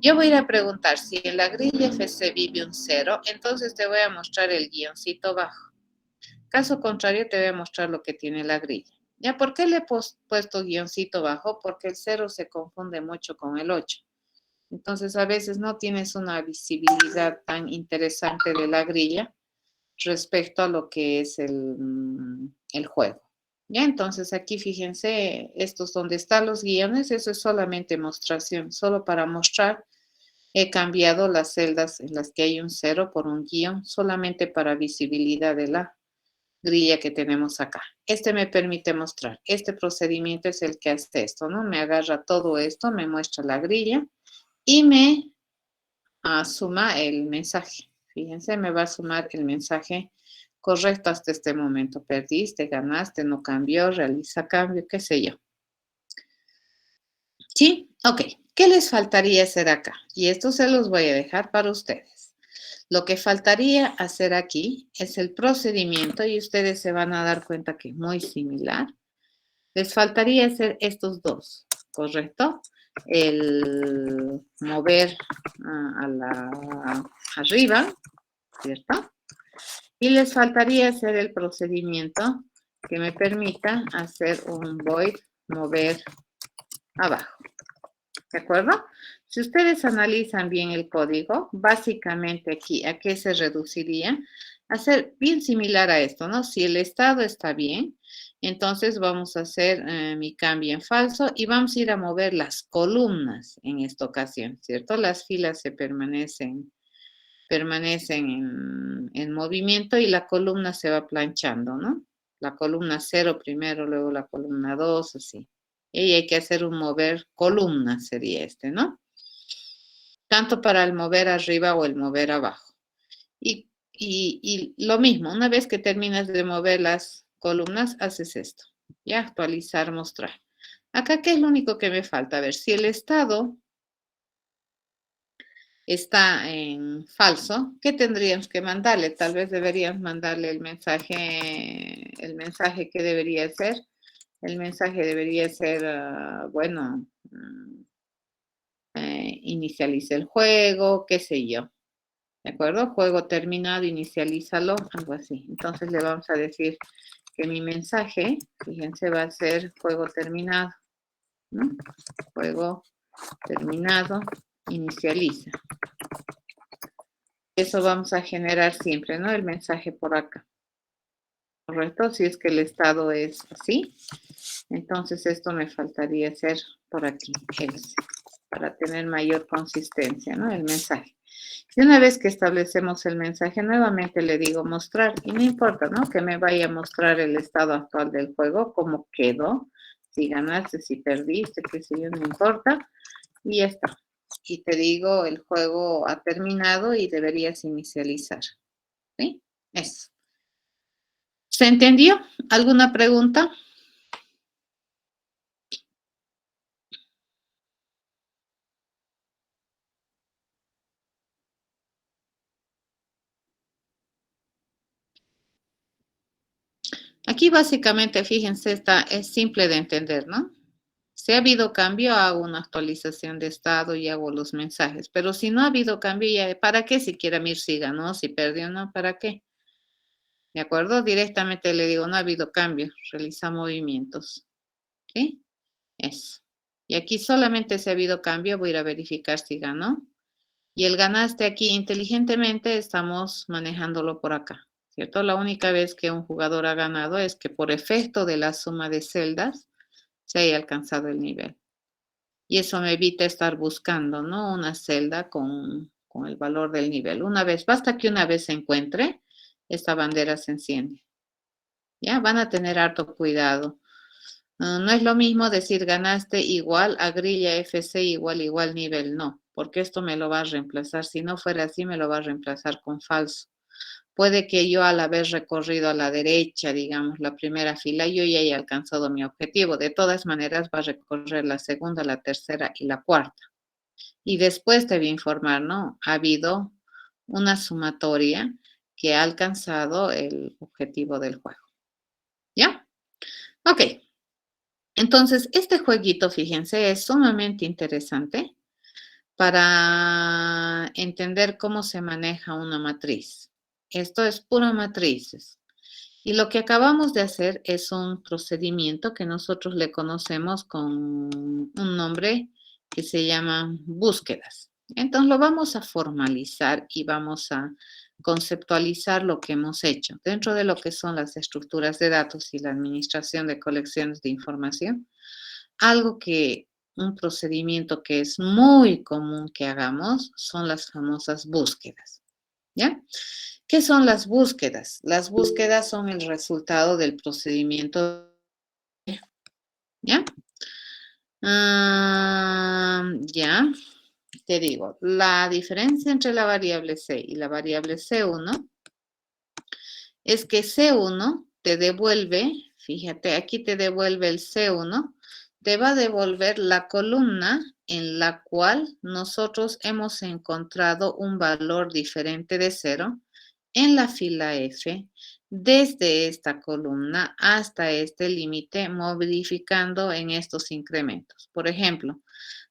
Yo voy a ir a preguntar si en la grilla FC vive un 0, entonces te voy a mostrar el guioncito bajo. Caso contrario, te voy a mostrar lo que tiene la grilla. ¿Ya por qué le he puesto guioncito bajo? Porque el 0 se confunde mucho con el 8. Entonces, a veces no tienes una visibilidad tan interesante de la grilla respecto a lo que es el juego. Ya, entonces aquí fíjense, estos donde están los guiones, eso es solamente mostración, solo para mostrar. He cambiado las celdas en las que hay un 0 por un guión, solamente para visibilidad de la grilla que tenemos acá. Este me permite mostrar. Este procedimiento es el que hace esto, ¿no? Me agarra todo esto, me muestra la grilla y me suma el mensaje. Fíjense, me va a sumar el mensaje correcto hasta este momento. Perdiste, ganaste, no cambió, realiza cambio, qué sé yo. ¿Sí? Ok. ¿Qué les faltaría hacer acá? Y esto se los voy a dejar para ustedes. Lo que faltaría hacer aquí es el procedimiento y ustedes se van a dar cuenta que es muy similar. Les faltaría hacer estos dos, ¿correcto? El mover arriba, ¿cierto? Y les faltaría hacer el procedimiento que me permita hacer un void mover abajo. ¿De acuerdo? Si ustedes analizan bien el código, básicamente aquí, ¿a qué se reduciría? A ser bien similar a esto, ¿no? Si el estado está bien, entonces vamos a hacer mi cambio en falso y vamos a ir a mover las columnas en esta ocasión, ¿cierto? Las filas se permanecen en movimiento y la columna se va planchando, ¿no? La columna 0 primero, luego la columna 2, así. Y hay que hacer un mover columna, sería este, ¿no? Tanto para el mover arriba o el mover abajo. Y lo mismo, una vez que terminas de mover las columnas, haces esto. Ya, actualizar, mostrar. Acá, ¿qué es lo único que me falta? A ver, si el estado está en falso, ¿qué tendríamos que mandarle? Tal vez deberíamos mandarle el mensaje que debería ser. El mensaje debería ser, bueno, inicialice el juego, qué sé yo. ¿De acuerdo? Juego terminado, inicialízalo, algo así. Entonces le vamos a decir que mi mensaje, fíjense, va a ser juego terminado, ¿no? Juego terminado, inicializa. Eso vamos a generar siempre, ¿no? El mensaje por acá. ¿Correcto? Si es que el estado es así. Entonces esto me faltaría hacer por aquí, else, para tener mayor consistencia, ¿no? El mensaje. Y una vez que establecemos el mensaje, nuevamente le digo mostrar. Y no importa, ¿no? Que me vaya a mostrar el estado actual del juego, cómo quedó, si ganaste, si perdiste, qué sé yo, no importa. Y ya está. Y te digo, el juego ha terminado y deberías inicializar. ¿Sí? Eso. ¿Se entendió? ¿Alguna pregunta? Aquí básicamente, fíjense, es simple de entender, ¿no? Si ha habido cambio, hago una actualización de estado y hago los mensajes. Pero si no ha habido cambio, ya, ¿para qué siquiera Mir si ganó, si perdió, no? ¿Para qué? ¿De acuerdo? Directamente le digo, no ha habido cambio, realiza movimientos. ¿Sí? Eso. Y aquí solamente si ha habido cambio, voy a ir a verificar si ganó. Y el ganaste aquí inteligentemente, estamos manejándolo por acá, ¿cierto? La única vez que un jugador ha ganado es que por efecto de la suma de celdas se haya alcanzado el nivel. Y eso me evita estar buscando, ¿no? Una celda con el valor del nivel. Basta que una vez se encuentre, esta bandera se enciende. ¿Ya? Van a tener harto cuidado. No es lo mismo decir ganaste igual a grilla FC igual nivel, no, porque esto me lo va a reemplazar. Si no fuera así, me lo va a reemplazar con falso. Puede que yo al haber recorrido a la derecha, digamos, la primera fila, yo ya haya alcanzado mi objetivo. De todas maneras, va a recorrer la segunda, la tercera y la cuarta. Y después te voy a informar, ¿no? Ha habido una sumatoria que ha alcanzado el objetivo del juego. ¿Ya? Ok. Entonces, este jueguito, fíjense, es sumamente interesante para entender cómo se maneja una matriz. Esto es pura matrices. Y lo que acabamos de hacer es un procedimiento que nosotros le conocemos con un nombre que se llama búsquedas. Entonces lo vamos a formalizar y vamos a conceptualizar lo que hemos hecho dentro de lo que son las estructuras de datos y la administración de colecciones de información. Algo que, un procedimiento que es muy común que hagamos son las famosas búsquedas. ¿Ya? ¿Qué son las búsquedas? Las búsquedas son el resultado del procedimiento. ¿Ya? Ya, te digo, la diferencia entre la variable C y la variable C1 es que C1 te devuelve, fíjate, aquí te devuelve el C1, te va a devolver la columna en la cual nosotros hemos encontrado un valor diferente de 0 en la fila F, desde esta columna hasta este límite, modificando en estos incrementos. Por ejemplo,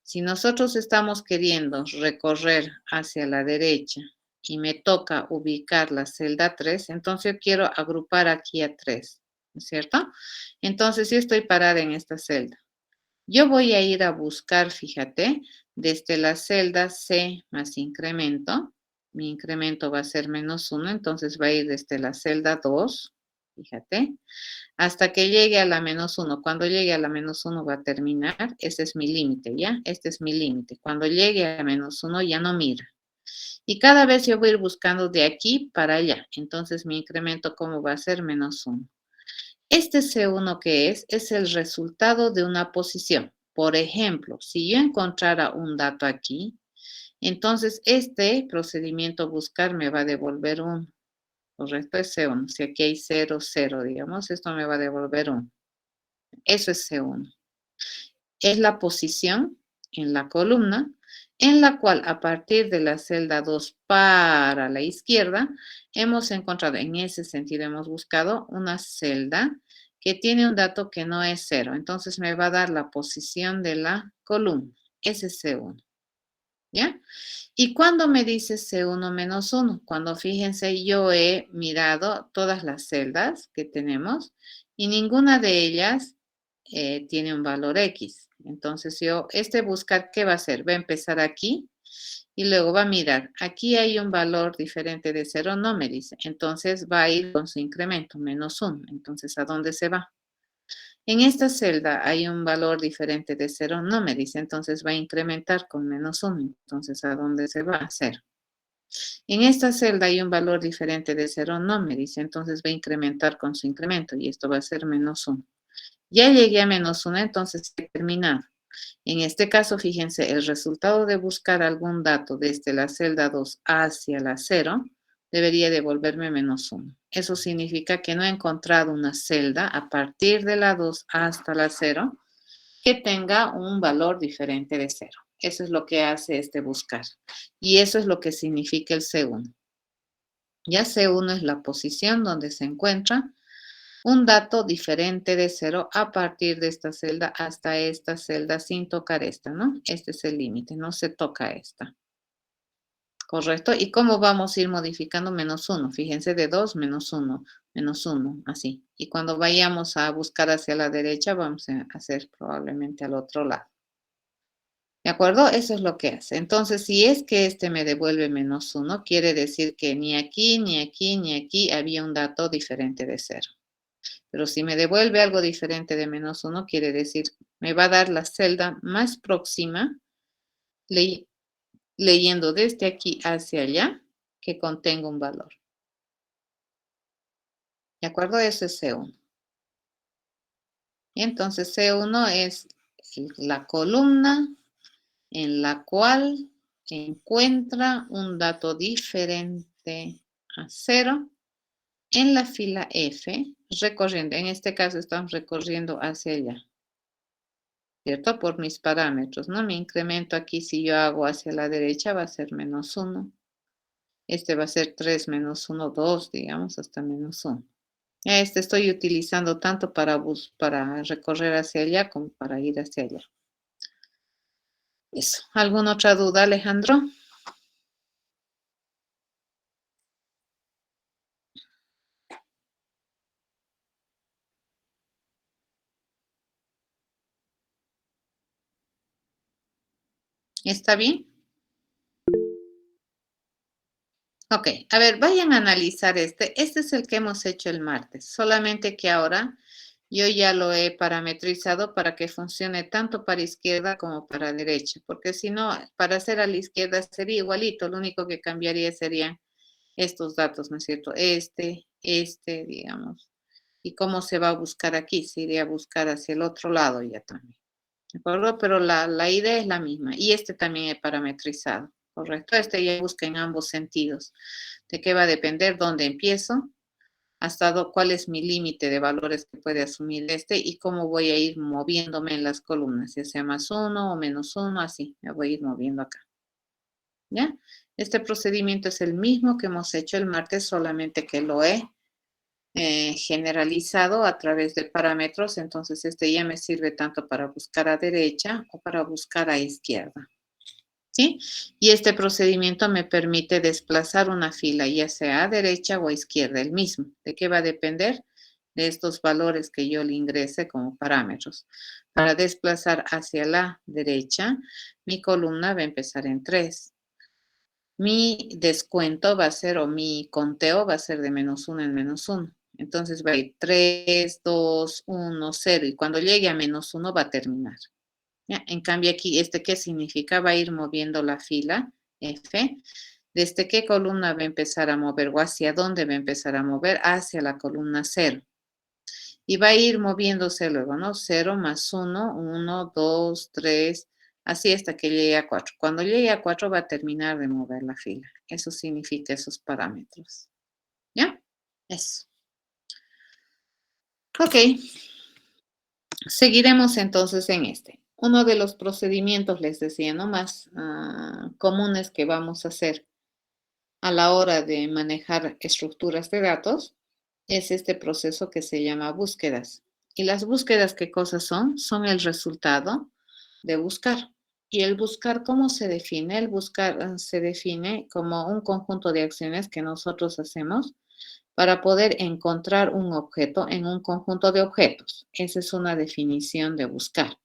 si nosotros estamos queriendo recorrer hacia la derecha y me toca ubicar la celda 3, entonces yo quiero agrupar aquí a 3, ¿no es cierto? Entonces, si estoy parada en esta celda, yo voy a ir a buscar, fíjate, desde la celda C más incremento, mi incremento va a ser -1, entonces va a ir desde la celda 2, fíjate, hasta que llegue a la -1. Cuando llegue a la -1 va a terminar, ese es mi límite, ¿ya? Este es mi límite. Cuando llegue a -1 ya no mira. Y cada vez yo voy a ir buscando de aquí para allá. Entonces mi incremento, ¿cómo va a ser? -1. Este C1 que es el resultado de una posición. Por ejemplo, si yo encontrara un dato aquí, entonces este procedimiento buscar me va a devolver un, correcto, es C1. Si aquí hay 0, 0, digamos, esto me va a devolver un. Eso es C1. Es la posición en la columna en la cual a partir de la celda 2 para la izquierda hemos encontrado, en ese sentido hemos buscado una celda que tiene un dato que no es 0. Entonces me va a dar la posición de la columna. Ese es C1. ¿Ya? ¿Y cuándo me dice C1 menos 1? Cuando fíjense, yo he mirado todas las celdas que tenemos y ninguna de ellas tiene un valor X. Entonces yo, buscar, ¿qué va a hacer? Va a empezar aquí y luego va a mirar, aquí hay un valor diferente de 0, no me dice. Entonces va a ir con su incremento, menos 1. Entonces, ¿a dónde se va? En esta celda hay un valor diferente de 0, no me dice, entonces va a incrementar con menos 1. Entonces, ¿a dónde se va? A 0. En esta celda hay un valor diferente de 0, no me dice, entonces va a incrementar con su incremento y esto va a ser menos 1. Ya llegué a menos 1, entonces he terminado. En este caso, fíjense, el resultado de buscar algún dato desde la celda 2 hacia la 0 debería devolverme menos 1. Eso significa que no he encontrado una celda a partir de la 2 hasta la 0 que tenga un valor diferente de 0. Eso es lo que hace este buscar. Y eso es lo que significa el C1. Ya C1 es la posición donde se encuentra un dato diferente de 0 a partir de esta celda hasta esta celda sin tocar esta, ¿no? Este es el límite, no se toca esta. ¿Correcto? ¿Y cómo vamos a ir modificando menos 1? Fíjense, de 2 menos 1, así. Y cuando vayamos a buscar hacia la derecha, vamos a hacer probablemente al otro lado. ¿De acuerdo? Eso es lo que hace. Entonces, si es que este me devuelve menos 1, quiere decir que ni aquí, ni aquí, ni aquí había un dato diferente de 0. Pero si me devuelve algo diferente de menos 1, quiere decir, me va a dar la celda más próxima, leyendo desde aquí hacia allá, que contenga un valor. ¿De acuerdo? Ese es C1. Y entonces C1 es la columna en la cual encuentra un dato diferente a 0 en la fila F, recorriendo. En este caso estamos recorriendo hacia allá. ¿Cierto? Por mis parámetros, ¿no? Mi incremento aquí, si yo hago hacia la derecha, va a ser menos 1. Este va a ser 3 menos 1, 2, digamos, hasta menos 1. Este estoy utilizando tanto para recorrer hacia allá como para ir hacia allá. Eso. ¿Alguna otra duda, Alejandro? ¿Está bien? Ok, a ver, vayan a analizar este. Este es el que hemos hecho el martes, solamente que ahora yo ya lo he parametrizado para que funcione tanto para izquierda como para derecha, porque si no, para hacer a la izquierda sería igualito, lo único que cambiaría serían estos datos, ¿no es cierto? Digamos. ¿Y cómo se va a buscar aquí? Se iría a buscar hacia el otro lado ya también. ¿De acuerdo? Pero la idea es la misma. Y este también he parametrizado, ¿correcto? Este ya busca en ambos sentidos. ¿De qué va a depender? ¿Dónde empiezo? Hasta cuál es mi límite de valores que puede asumir este y cómo voy a ir moviéndome en las columnas, ya sea más 1 o menos 1, así me voy a ir moviendo acá. ¿Ya? Este procedimiento es el mismo que hemos hecho el martes, solamente que lo he generalizado a través de parámetros, entonces este ya me sirve tanto para buscar a derecha o para buscar a izquierda. ¿Sí? Y este procedimiento me permite desplazar una fila, ya sea a derecha o a izquierda, el mismo. ¿De qué va a depender? De estos valores que yo le ingrese como parámetros. Para desplazar hacia la derecha, mi columna va a empezar en 3. Mi descuento va a ser, o mi conteo va a ser de menos 1 en menos 1. Entonces va a ir 3, 2, 1, 0. Y cuando llegue a menos 1 va a terminar. ¿Ya? En cambio aquí, ¿qué significa? Va a ir moviendo la fila F. ¿Desde qué columna va a empezar a mover o hacia dónde va a empezar a mover? Hacia la columna 0. Y va a ir moviéndose luego, ¿no? 0 más 1, 1, 2, 3, así hasta que llegue a 4. Cuando llegue a 4 va a terminar de mover la fila. Eso significa esos parámetros. ¿Ya? Eso. Ok. Seguiremos entonces en este. Uno de los procedimientos, les decía, ¿no? Más comunes que vamos a hacer a la hora de manejar estructuras de datos es este proceso que se llama búsquedas. Y las búsquedas, ¿qué cosas son? Son el resultado de buscar. Y el buscar, ¿cómo se define? El buscar se define como un conjunto de acciones que nosotros hacemos para poder encontrar un objeto en un conjunto de objetos. Esa es una definición de buscar.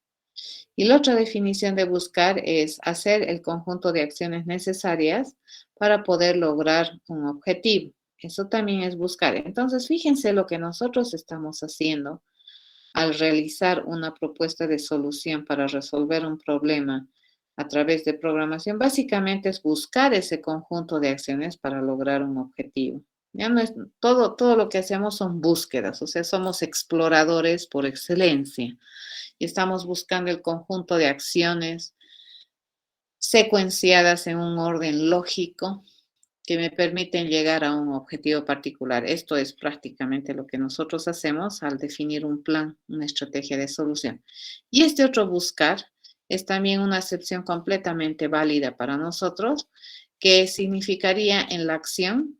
Y la otra definición de buscar es hacer el conjunto de acciones necesarias para poder lograr un objetivo. Eso también es buscar. Entonces, fíjense lo que nosotros estamos haciendo al realizar una propuesta de solución para resolver un problema a través de programación. Básicamente es buscar ese conjunto de acciones para lograr un objetivo. Ya no es todo lo que hacemos son búsquedas, o sea, somos exploradores por excelencia y estamos buscando el conjunto de acciones secuenciadas en un orden lógico que me permiten llegar a un objetivo particular. Esto es prácticamente lo que nosotros hacemos al definir un plan, una estrategia de solución. Y este otro buscar es también una acepción completamente válida para nosotros, que significaría en la acción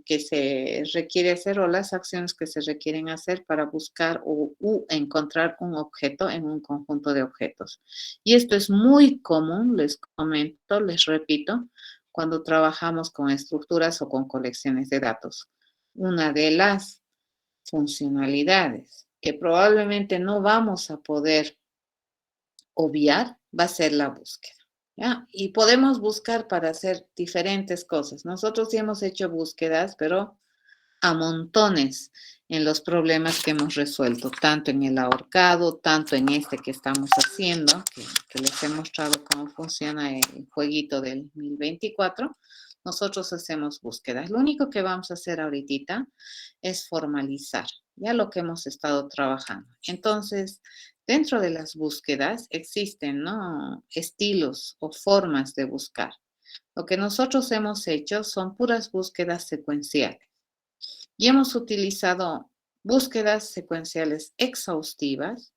que se requiere hacer o las acciones que se requieren hacer para buscar u encontrar un objeto en un conjunto de objetos. Y esto es muy común, les comento, les repito, cuando trabajamos con estructuras o con colecciones de datos. Una de las funcionalidades que probablemente no vamos a poder obviar va a ser la búsqueda. ¿Ya? Y podemos buscar para hacer diferentes cosas. Nosotros sí hemos hecho búsquedas, pero a montones en los problemas que hemos resuelto, tanto en el ahorcado, tanto en este que estamos haciendo, que les he mostrado cómo funciona el jueguito del 1024. Nosotros hacemos búsquedas. Lo único que vamos a hacer ahorita es formalizar ya lo que hemos estado trabajando. Entonces, dentro de las búsquedas existen, ¿no?, estilos o formas de buscar. Lo que nosotros hemos hecho son puras búsquedas secuenciales y hemos utilizado búsquedas secuenciales exhaustivas.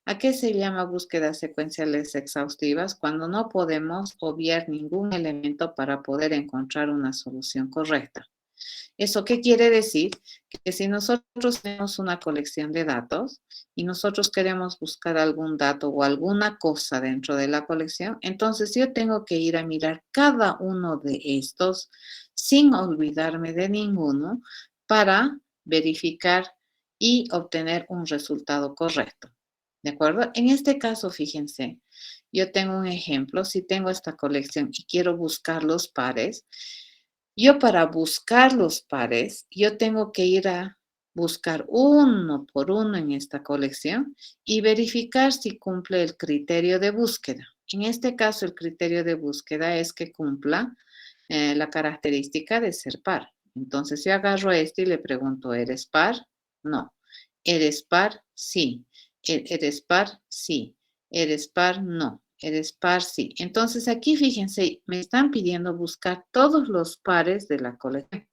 ¿A qué se llama búsquedas secuenciales exhaustivas? Cuando no podemos obviar ningún elemento para poder encontrar una solución correcta. ¿Eso qué quiere decir? Que si nosotros tenemos una colección de datos y nosotros queremos buscar algún dato o alguna cosa dentro de la colección, entonces yo tengo que ir a mirar cada uno de estos sin olvidarme de ninguno para verificar y obtener un resultado correcto. ¿De acuerdo? En este caso, fíjense, yo tengo un ejemplo. Si tengo esta colección y quiero buscar los pares, yo para buscar los pares, yo tengo que ir a buscar uno por uno en esta colección y verificar si cumple el criterio de búsqueda. En este caso, el criterio de búsqueda es que cumpla la característica de ser par. Entonces, yo agarro este y le pregunto, ¿eres par? No. ¿Eres par? Sí. ¿Eres par? Sí. ¿Eres par? No. ¿Eres par? Sí. Entonces, aquí fíjense, me están pidiendo buscar todos los pares de la colección.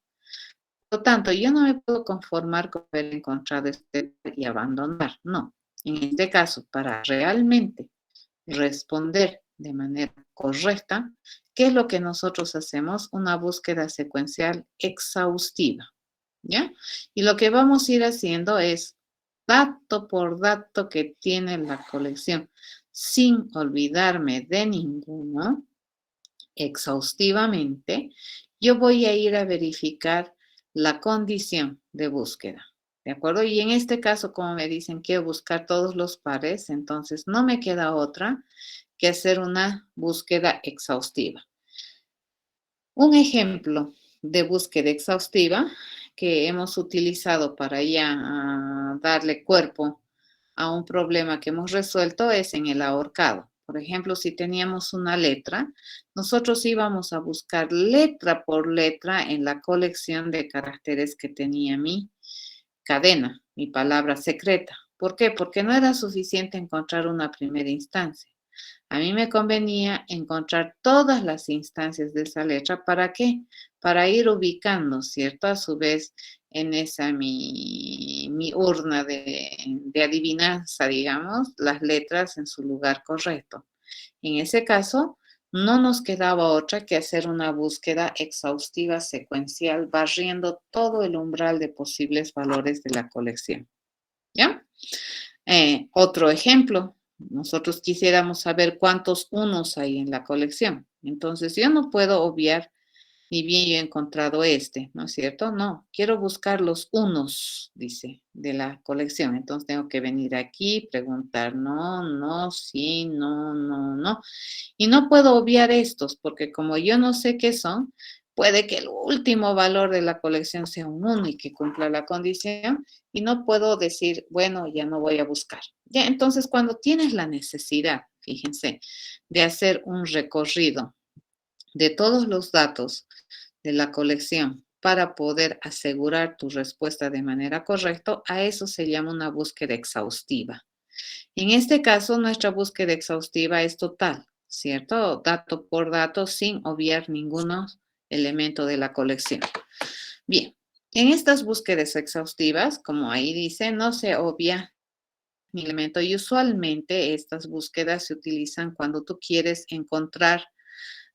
Por lo tanto, yo no me puedo conformar con haber encontrado este par y abandonar. No. En este caso, para realmente responder de manera correcta, ¿qué es lo que nosotros hacemos? Una búsqueda secuencial exhaustiva, ¿ya? Y lo que vamos a ir haciendo es dato por dato que tiene la colección, sin olvidarme de ninguno, exhaustivamente, yo voy a ir a verificar la condición de búsqueda. ¿De acuerdo? Y en este caso, como me dicen, quiero buscar todos los pares, entonces no me queda otra que hacer una búsqueda exhaustiva. Un ejemplo de búsqueda exhaustiva que hemos utilizado para ya darle cuerpo a un problema que hemos resuelto es en el ahorcado. Por ejemplo, si teníamos una letra, nosotros íbamos a buscar letra por letra en la colección de caracteres que tenía mi cadena, mi palabra secreta. ¿Por qué? Porque no era suficiente encontrar una primera instancia. A mí me convenía encontrar todas las instancias de esa letra. ¿Para qué? Para ir ubicando, ¿cierto? A su vez, en esa mi urna de adivinanza, digamos, las letras en su lugar correcto. En ese caso, no nos quedaba otra que hacer una búsqueda exhaustiva secuencial, barriendo todo el umbral de posibles valores de la colección. ¿Ya? Otro ejemplo. Nosotros quisiéramos saber cuántos unos hay en la colección. Entonces, yo no puedo obviar ni bien yo he encontrado este, ¿no es cierto? No, quiero buscar los unos, dice, de la colección. Entonces tengo que venir aquí, preguntar no, no, sí, no, no, no. Y no puedo obviar estos porque como yo no sé qué son, puede que el último valor de la colección sea un uno y que cumpla la condición y no puedo decir, bueno, ya no voy a buscar. Ya, entonces cuando tienes la necesidad, fíjense, de hacer un recorrido de todos los datos de la colección para poder asegurar tu respuesta de manera correcta, a eso se llama una búsqueda exhaustiva. En este caso, nuestra búsqueda exhaustiva es total, ¿cierto? Dato por dato, sin obviar ningún elemento de la colección. Bien, en estas búsquedas exhaustivas, como ahí dice, no se obvia ni elemento y usualmente estas búsquedas se utilizan cuando tú quieres encontrar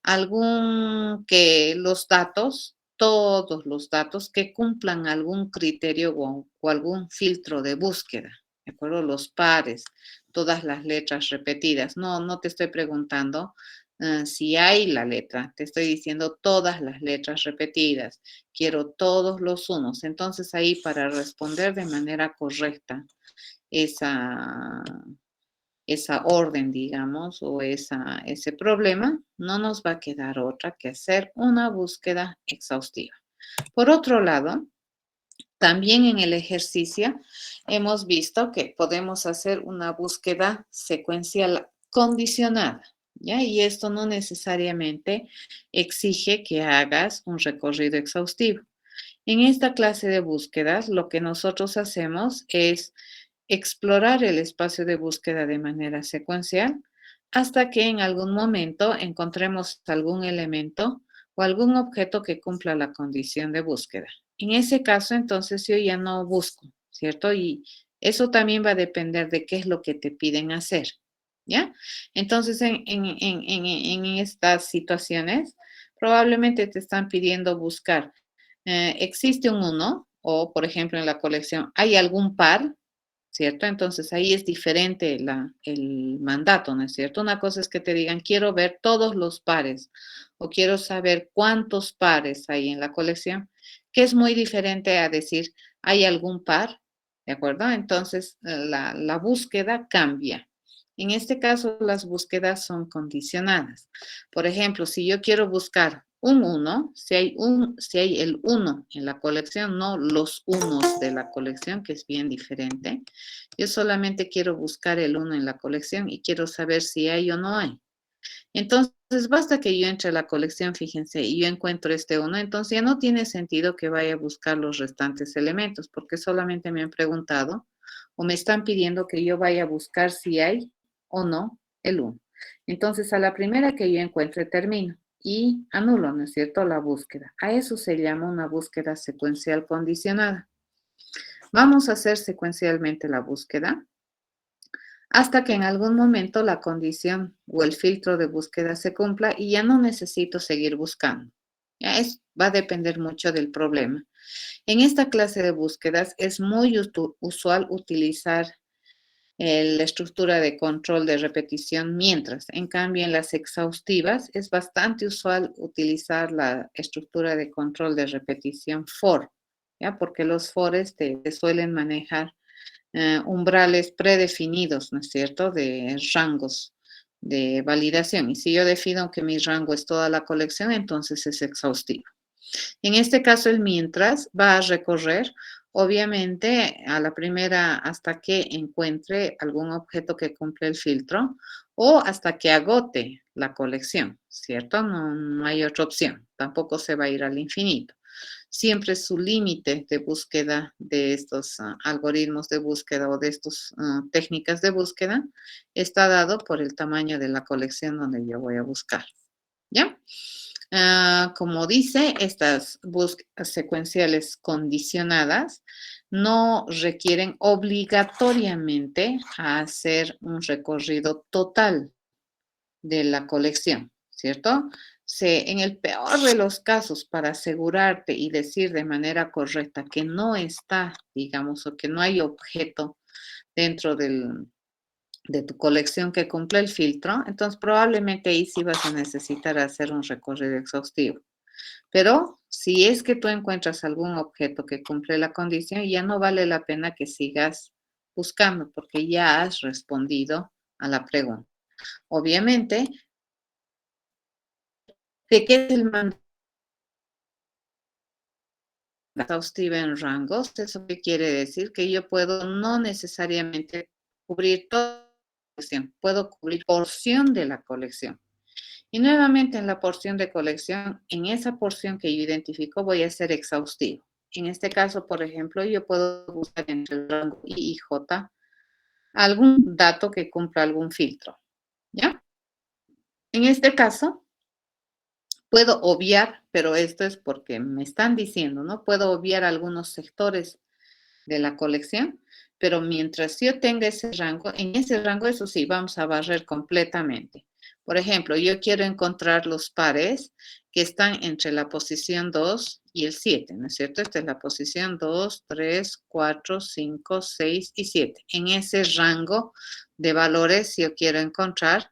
algún que los datos, todos los datos que cumplan algún criterio o algún filtro de búsqueda, ¿de acuerdo? Los pares, todas las letras repetidas. No, no te estoy preguntando si hay la letra, te estoy diciendo todas las letras repetidas. Quiero todos los unos. Entonces ahí para responder de manera correcta esa esa orden, digamos, o ese problema, no nos va a quedar otra que hacer una búsqueda exhaustiva. Por otro lado, también en el ejercicio hemos visto que podemos hacer una búsqueda secuencial condicionada, ¿ya? Y esto no necesariamente exige que hagas un recorrido exhaustivo. En esta clase de búsquedas, lo que nosotros hacemos es explorar el espacio de búsqueda de manera secuencial hasta que en algún momento encontremos algún elemento o algún objeto que cumpla la condición de búsqueda. En ese caso, entonces yo ya no busco, ¿cierto? Y eso también va a depender de qué es lo que te piden hacer, ¿ya? Entonces, en estas situaciones, probablemente te están pidiendo buscar, existe un uno o, por ejemplo, en la colección, ¿hay algún par? ¿Cierto? Entonces ahí es diferente el mandato, ¿no es cierto? Una cosa es que te digan, quiero ver todos los pares o quiero saber cuántos pares hay en la colección, que es muy diferente a decir, ¿hay algún par? ¿De acuerdo? Entonces la búsqueda cambia. En este caso, las búsquedas son condicionadas. Por ejemplo, si yo quiero buscar un uno, si hay el uno en la colección, no los unos de la colección, que es bien diferente. Yo solamente quiero buscar el uno en la colección y quiero saber si hay o no hay. Entonces, basta que yo entre a la colección, fíjense, y yo encuentro este uno, entonces ya no tiene sentido que vaya a buscar los restantes elementos, porque solamente me han preguntado o me están pidiendo que yo vaya a buscar si hay o no el uno. Entonces, a la primera que yo encuentre, termino y anulo, ¿no es cierto?, la búsqueda. A eso se llama una búsqueda secuencial condicionada. Vamos a hacer secuencialmente la búsqueda hasta que en algún momento la condición o el filtro de búsqueda se cumpla y ya no necesito seguir buscando. Va a depender mucho del problema. En esta clase de búsquedas es muy usual utilizar la estructura de control de repetición mientras. En cambio, en las exhaustivas es bastante usual utilizar la estructura de control de repetición for, ¿ya? Porque los fores te suelen manejar umbrales predefinidos, ¿no es cierto?, de rangos de validación. Y si yo defino que mi rango es toda la colección, entonces es exhaustivo. En este caso, el mientras va a recorrer, obviamente, a la primera hasta que encuentre algún objeto que cumple el filtro o hasta que agote la colección, ¿cierto? No, no hay otra opción. Tampoco se va a ir al infinito. Siempre su límite de búsqueda de estos algoritmos de búsqueda o de estas técnicas de búsqueda está dado por el tamaño de la colección donde yo voy a buscar. ¿Ya? Como dice, estas búsquedas secuenciales condicionadas no requieren obligatoriamente a hacer un recorrido total de la colección, ¿cierto? En el peor de los casos, para asegurarte y decir de manera correcta que no está, digamos, o que no hay objeto dentro de tu colección que cumple el filtro, entonces probablemente ahí sí vas a necesitar hacer un recorrido exhaustivo. Pero si es que tú encuentras algún objeto que cumple la condición, ya no vale la pena que sigas buscando porque ya has respondido a la pregunta. Obviamente, ¿de qué es el mandato exhaustiva en rangos? ¿Eso qué quiere decir? Que yo puedo no necesariamente cubrir toda la colección, puedo cubrir porción de la colección. Y nuevamente en la porción de colección, en esa porción que yo identifico, voy a ser exhaustivo. En este caso, por ejemplo, yo puedo buscar entre el rango I y J algún dato que cumpla algún filtro, ¿ya? En este caso, puedo obviar, pero esto es porque me están diciendo, ¿no? Puedo obviar algunos sectores de la colección, pero mientras yo tenga ese rango, en ese rango, eso sí, vamos a barrer completamente. Por ejemplo, yo quiero encontrar los pares que están entre la posición 2 y el 7, ¿no es cierto? Esta es la posición 2, 3, 4, 5, 6 y 7. En ese rango de valores yo quiero encontrar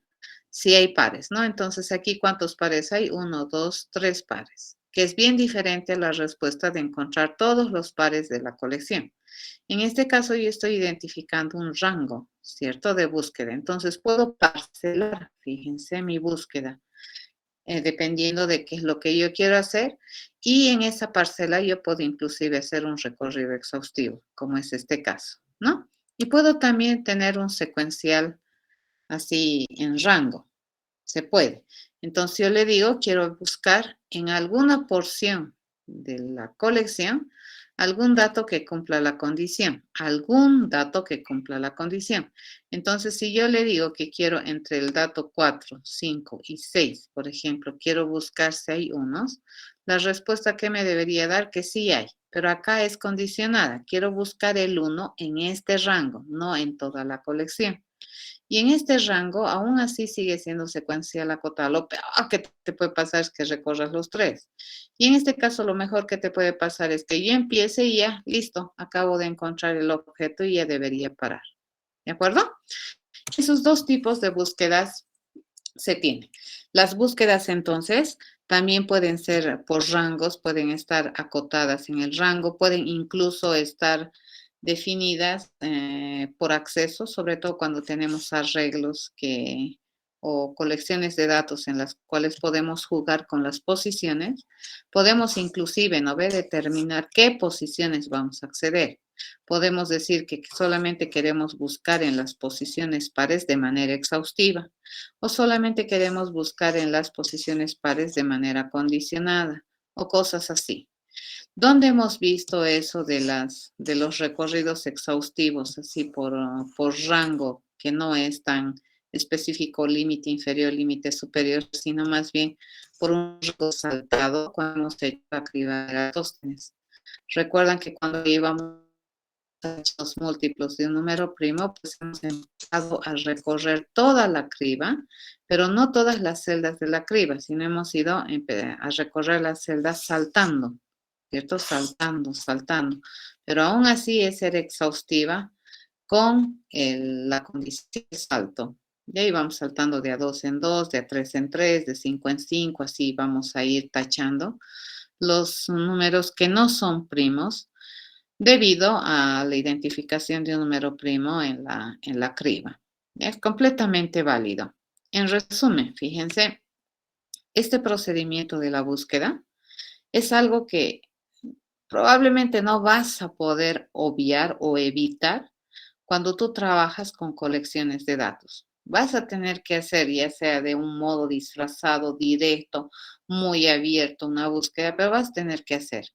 si hay pares, ¿no? Entonces aquí, ¿cuántos pares hay? Uno, dos, tres pares, que es bien diferente a la respuesta de encontrar todos los pares de la colección. En este caso yo estoy identificando un rango, ¿cierto? De búsqueda. Entonces puedo parcelar, fíjense, mi búsqueda, dependiendo de qué es lo que yo quiero hacer. Y en esa parcela yo puedo inclusive hacer un recorrido exhaustivo, como es este caso, ¿no? Y puedo también tener un secuencial así en rango. Se puede. Entonces yo le digo, quiero buscar en alguna porción de la colección algún dato que cumpla la condición, algún dato que cumpla la condición. Entonces, si yo le digo que quiero entre el dato 4, 5 y 6, por ejemplo, quiero buscar si hay unos, la respuesta que me debería dar que sí hay, pero acá es condicionada. Quiero buscar el 1 en este rango, no en toda la colección. Y en este rango, aún así sigue siendo secuencial acotado. Lo peor que te puede pasar es que recorras los tres. Y en este caso, lo mejor que te puede pasar es que yo empiece y ya, listo, acabo de encontrar el objeto y ya debería parar. ¿De acuerdo? Esos dos tipos de búsquedas se tienen. Las búsquedas entonces también pueden ser por rangos, pueden estar acotadas en el rango, pueden incluso estar definidas por acceso, sobre todo cuando tenemos arreglos o colecciones de datos en las cuales podemos jugar con las posiciones. Podemos inclusive, ¿no ve?, determinar qué posiciones vamos a acceder. Podemos decir que solamente queremos buscar en las posiciones pares de manera exhaustiva o solamente queremos buscar en las posiciones pares de manera condicionada o cosas así. ¿Dónde hemos visto eso de los recorridos exhaustivos, así por rango, que no es tan específico, límite inferior, límite superior, sino más bien por un rango saltado cuando hemos hecho la criba de Eratóstenes? Recuerdan que cuando íbamos los múltiplos de un número primo, pues hemos empezado a recorrer toda la criba, pero no todas las celdas de la criba, sino hemos ido a recorrer las celdas saltando, ¿cierto? Saltando, saltando. Pero aún así es ser exhaustiva con la condición de salto. Y ahí vamos saltando de a 2 en 2, de a 3 en 3, de 5 en 5, así vamos a ir tachando los números que no son primos debido a la identificación de un número primo en la criba. Es completamente válido. En resumen, fíjense, este procedimiento de la búsqueda es algo que probablemente no vas a poder obviar o evitar cuando tú trabajas con colecciones de datos. Vas a tener que hacer, ya sea de un modo disfrazado, directo, muy abierto, una búsqueda, pero vas a tener que hacer.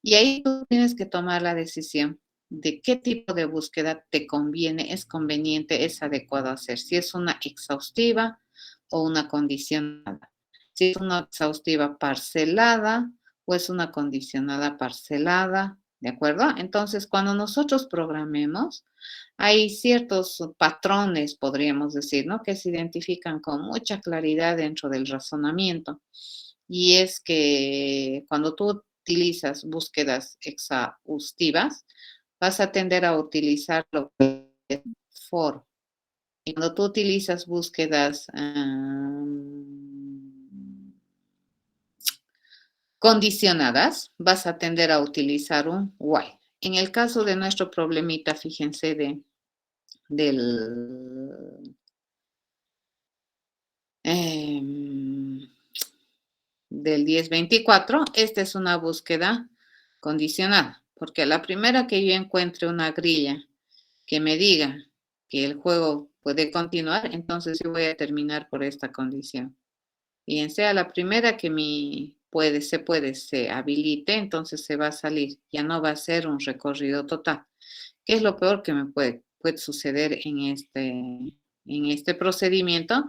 Y ahí tú tienes que tomar la decisión de qué tipo de búsqueda te conviene, es conveniente, es adecuado hacer. Si es una exhaustiva o una condicionada. Si es una exhaustiva parcelada o es una condicionada parcelada. ¿De acuerdo? Entonces, cuando nosotros programemos, hay ciertos patrones, podríamos decir, ¿no?, que se identifican con mucha claridad dentro del razonamiento. Y es que cuando tú utilizas búsquedas exhaustivas, vas a tender a utilizar lo que es for. Y cuando tú utilizas búsquedas condicionadas, vas a tender a utilizar un while. En el caso de nuestro problemita, fíjense del, em, del 1024, esta es una búsqueda condicionada, porque a la primera que yo encuentre una grilla que me diga que el juego puede continuar, entonces yo voy a terminar por esta condición. Bien sea la primera que se habilite, entonces se va a salir, ya no va a ser un recorrido total. ¿Qué es lo peor que me puede suceder en este procedimiento?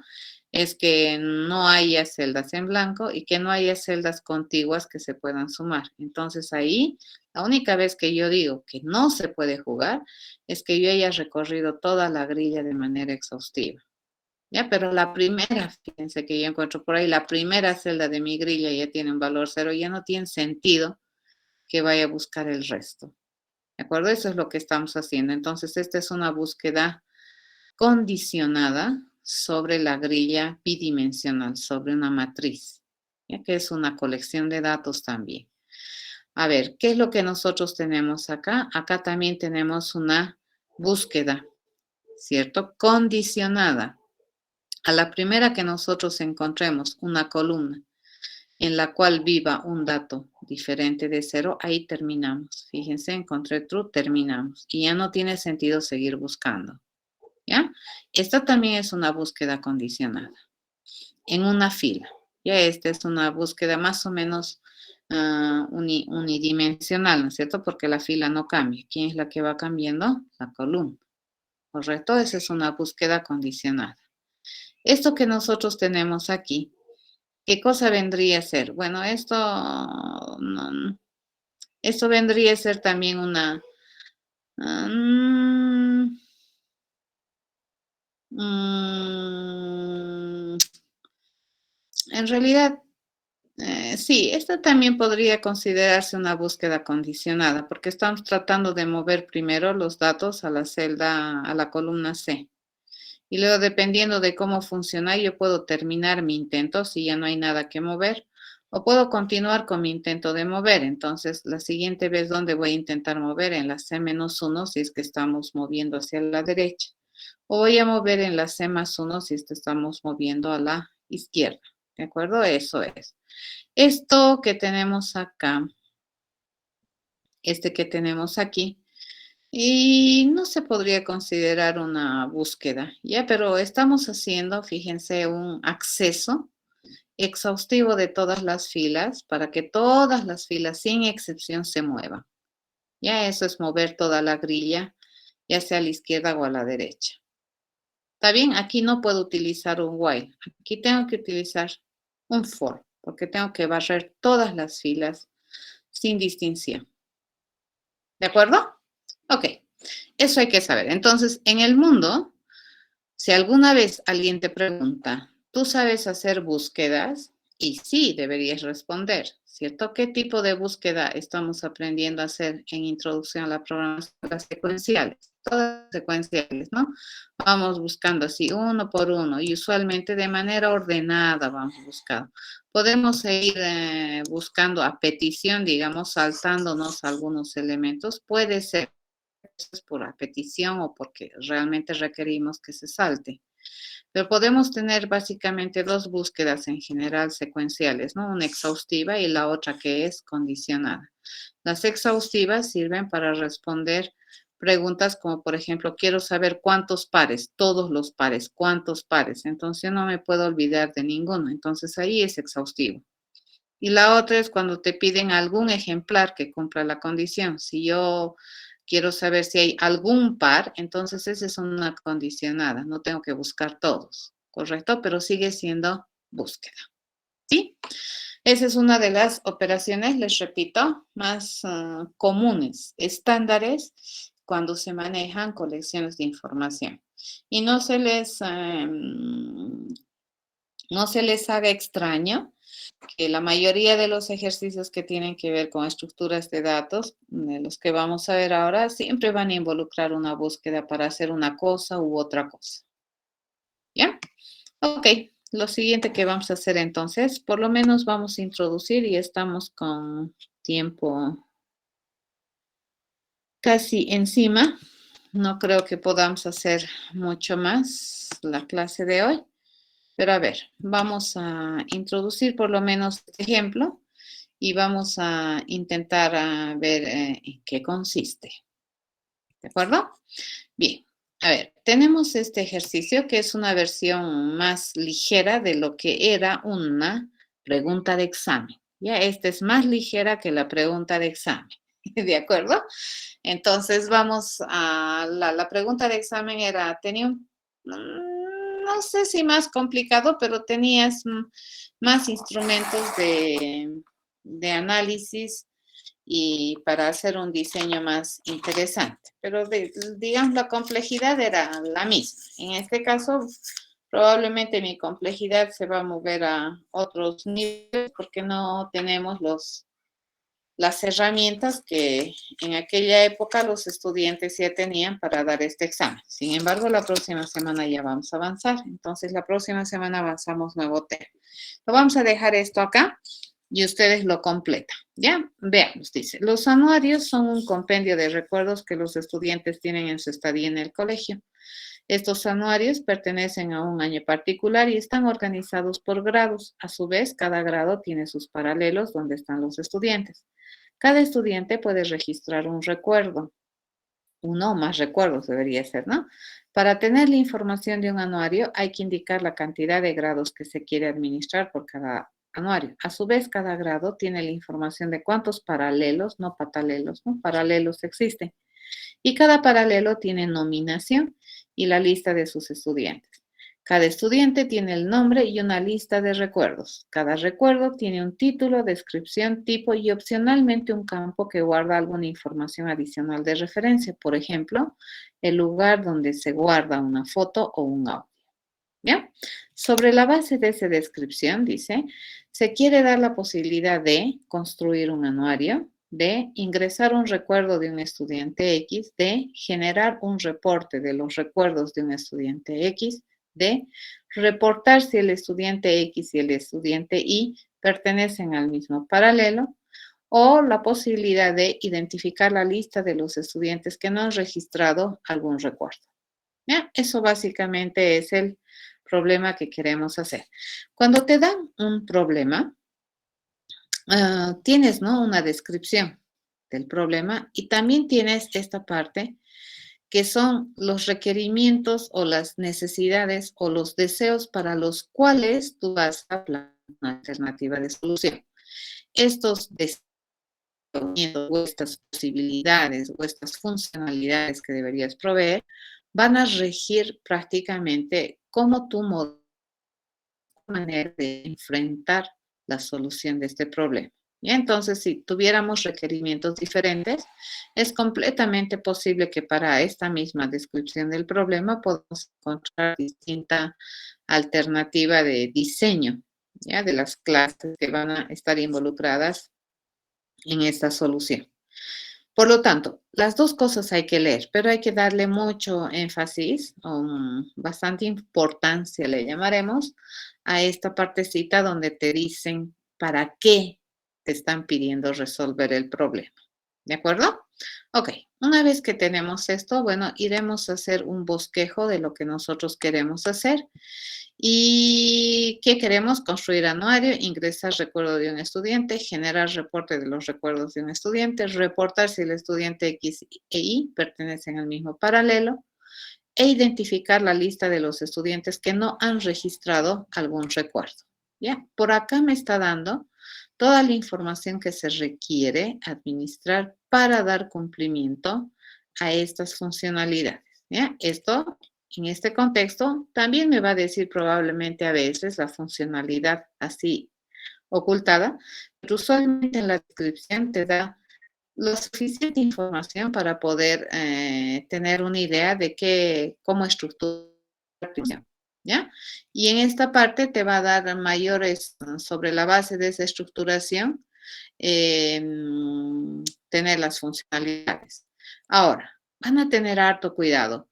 Es que no haya celdas en blanco y que no haya celdas contiguas que se puedan sumar. Entonces ahí, la única vez que yo digo que no se puede jugar es que yo haya recorrido toda la grilla de manera exhaustiva. Ya, pero la primera, fíjense que yo encuentro por ahí, la primera celda de mi grilla ya tiene un valor cero, ya no tiene sentido que vaya a buscar el resto. ¿De acuerdo? Eso es lo que estamos haciendo. Entonces, esta es una búsqueda condicionada sobre la grilla bidimensional, sobre una matriz, ya que es una colección de datos también. A ver, ¿qué es lo que nosotros tenemos acá? Acá también tenemos una búsqueda, ¿cierto? Condicionada. A la primera que nosotros encontremos una columna en la cual viva un dato diferente de cero, ahí terminamos. Fíjense, encontré true, terminamos. Y ya no tiene sentido seguir buscando. ¿Ya? Esta también es una búsqueda condicionada en una fila. Ya esta es una búsqueda más o menos unidimensional, ¿no es cierto? Porque la fila no cambia. ¿Quién es la que va cambiando? La columna. ¿Correcto? Esa es una búsqueda condicionada. Esto que nosotros tenemos aquí, ¿qué cosa vendría a ser? Bueno, esto vendría a ser también una... mm, mm, en realidad, sí, esta también podría considerarse una búsqueda condicionada, porque estamos tratando de mover primero los datos a la celda, a la columna C. Y luego, dependiendo de cómo funciona, yo puedo terminar mi intento si ya no hay nada que mover, o puedo continuar con mi intento de mover. Entonces, la siguiente vez donde voy a intentar mover en la C-1 si es que estamos moviendo hacia la derecha, o voy a mover en la C+1 si es que estamos moviendo a la izquierda. ¿De acuerdo? Eso es. Esto que tenemos acá, este que tenemos aquí, y no se podría considerar una búsqueda, ¿ya? Pero estamos haciendo, fíjense, un acceso exhaustivo de todas las filas para que todas las filas, sin excepción, se muevan. Ya eso es mover toda la grilla, ya sea a la izquierda o a la derecha. ¿Está bien? Aquí no puedo utilizar un while. Aquí tengo que utilizar un for, porque tengo que barrer todas las filas sin distinción. ¿De acuerdo? Ok. Eso hay que saber. Entonces, en el mundo, si alguna vez alguien te pregunta, ¿tú sabes hacer búsquedas? Y sí, deberías responder, ¿cierto? ¿Qué tipo de búsqueda estamos aprendiendo a hacer en Introducción a la Programación? Las secuenciales, todas secuenciales, ¿no? Vamos buscando así uno por uno y usualmente de manera ordenada vamos buscando. Podemos seguir buscando a petición, digamos, saltándonos algunos elementos. Puede ser por petición o porque realmente requerimos que se salte. Pero podemos tener básicamente dos búsquedas en general secuenciales, ¿no? Una exhaustiva y la otra que es condicionada. Las exhaustivas sirven para responder preguntas como, por ejemplo, quiero saber cuántos pares, todos los pares, cuántos pares. Entonces yo no me puedo olvidar de ninguno. Entonces ahí es exhaustivo. Y la otra es cuando te piden algún ejemplar que cumpla la condición. Si yo quiero saber si hay algún par, entonces esa es una condicionada. No tengo que buscar todos, ¿correcto? Pero sigue siendo búsqueda. ¿Sí? Esa es una de las operaciones, les repito, más comunes, estándares, cuando se manejan colecciones de información. Y no se les haga extraño que la mayoría de los ejercicios que tienen que ver con estructuras de datos, de los que vamos a ver ahora, siempre van a involucrar una búsqueda para hacer una cosa u otra cosa. ¿Ya? Ok, lo siguiente que vamos a hacer entonces, por lo menos vamos a introducir y estamos con tiempo casi encima. No creo que podamos hacer mucho más la clase de hoy, pero a ver, vamos a introducir por lo menos este ejemplo y vamos a intentar ver en qué consiste. ¿De acuerdo? Bien, a ver, tenemos este ejercicio que es una versión más ligera de lo que era una pregunta de examen. Ya, esta es más ligera que la pregunta de examen. ¿De acuerdo? Entonces vamos a la pregunta de examen era, tenía no sé si más complicado, pero tenías más instrumentos de análisis y para hacer un diseño más interesante. Pero digamos, la complejidad era la misma. En este caso, probablemente mi complejidad se va a mover a otros niveles porque no tenemos las herramientas que en aquella época los estudiantes ya tenían para dar este examen. Sin embargo, la próxima semana ya vamos a avanzar. Entonces, la próxima semana avanzamos nuevo tema. Lo vamos a dejar esto acá y ustedes lo completan. ¿Ya? Veamos, dice. Los anuarios son un compendio de recuerdos que los estudiantes tienen en su estadía en el colegio. Estos anuarios pertenecen a un año particular y están organizados por grados. A su vez, cada grado tiene sus paralelos donde están los estudiantes. Cada estudiante puede registrar un recuerdo, uno o más recuerdos debería ser, ¿no? Para tener la información de un anuario hay que indicar la cantidad de grados que se quiere administrar por cada anuario. A su vez, cada grado tiene la información de cuántos paralelos, no patalelos, ¿no? Paralelos existen. Y cada paralelo tiene nominación y la lista de sus estudiantes. Cada estudiante tiene el nombre y una lista de recuerdos. Cada recuerdo tiene un título, descripción, tipo y opcionalmente un campo que guarda alguna información adicional de referencia. Por ejemplo, el lugar donde se guarda una foto o un audio. ¿Ya? Sobre la base de esa descripción, dice, se quiere dar la posibilidad de construir un anuario, de ingresar un recuerdo de un estudiante X, de generar un reporte de los recuerdos de un estudiante X, de reportar si el estudiante X y el estudiante Y pertenecen al mismo paralelo, o la posibilidad de identificar la lista de los estudiantes que no han registrado algún recuerdo. ¿Ya? Eso básicamente es el problema que queremos hacer. Cuando te dan un problema, tienes, ¿no? Una descripción del problema y también tienes esta parte que son los requerimientos o las necesidades o los deseos para los cuales tú vas a planear una alternativa de solución. Estos deseos o estas posibilidades o estas funcionalidades que deberías proveer van a regir prácticamente cómo tu manera de enfrentar la solución de este problema. Y entonces, si tuviéramos requerimientos diferentes, es completamente posible que para esta misma descripción del problema podamos encontrar distinta alternativa de diseño, ¿ya? De las clases que van a estar involucradas en esta solución. Por lo tanto, las dos cosas hay que leer, pero hay que darle mucho énfasis, bastante importancia le llamaremos, a esta partecita donde te dicen para qué te están pidiendo resolver el problema. ¿De acuerdo? Ok, una vez que tenemos esto, bueno, iremos a hacer un bosquejo de lo que nosotros queremos hacer. ¿Y qué queremos? Construir anuario, ingresar recuerdo de un estudiante, generar reporte de los recuerdos de un estudiante, reportar si el estudiante X e Y pertenecen al mismo paralelo e identificar la lista de los estudiantes que no han registrado algún recuerdo. ¿Ya? Por acá me está dando toda la información que se requiere administrar para dar cumplimiento a estas funcionalidades. ¿Ya? Esto, en este contexto, también me va a decir probablemente a veces la funcionalidad así ocultada, pero usualmente en la descripción te da la suficiente información para poder tener una idea de cómo estructurar la descripción. ¿Ya? Y en esta parte te va a dar mayores, sobre la base de esa estructuración, tener las funcionalidades. Ahora, van a tener harto cuidado.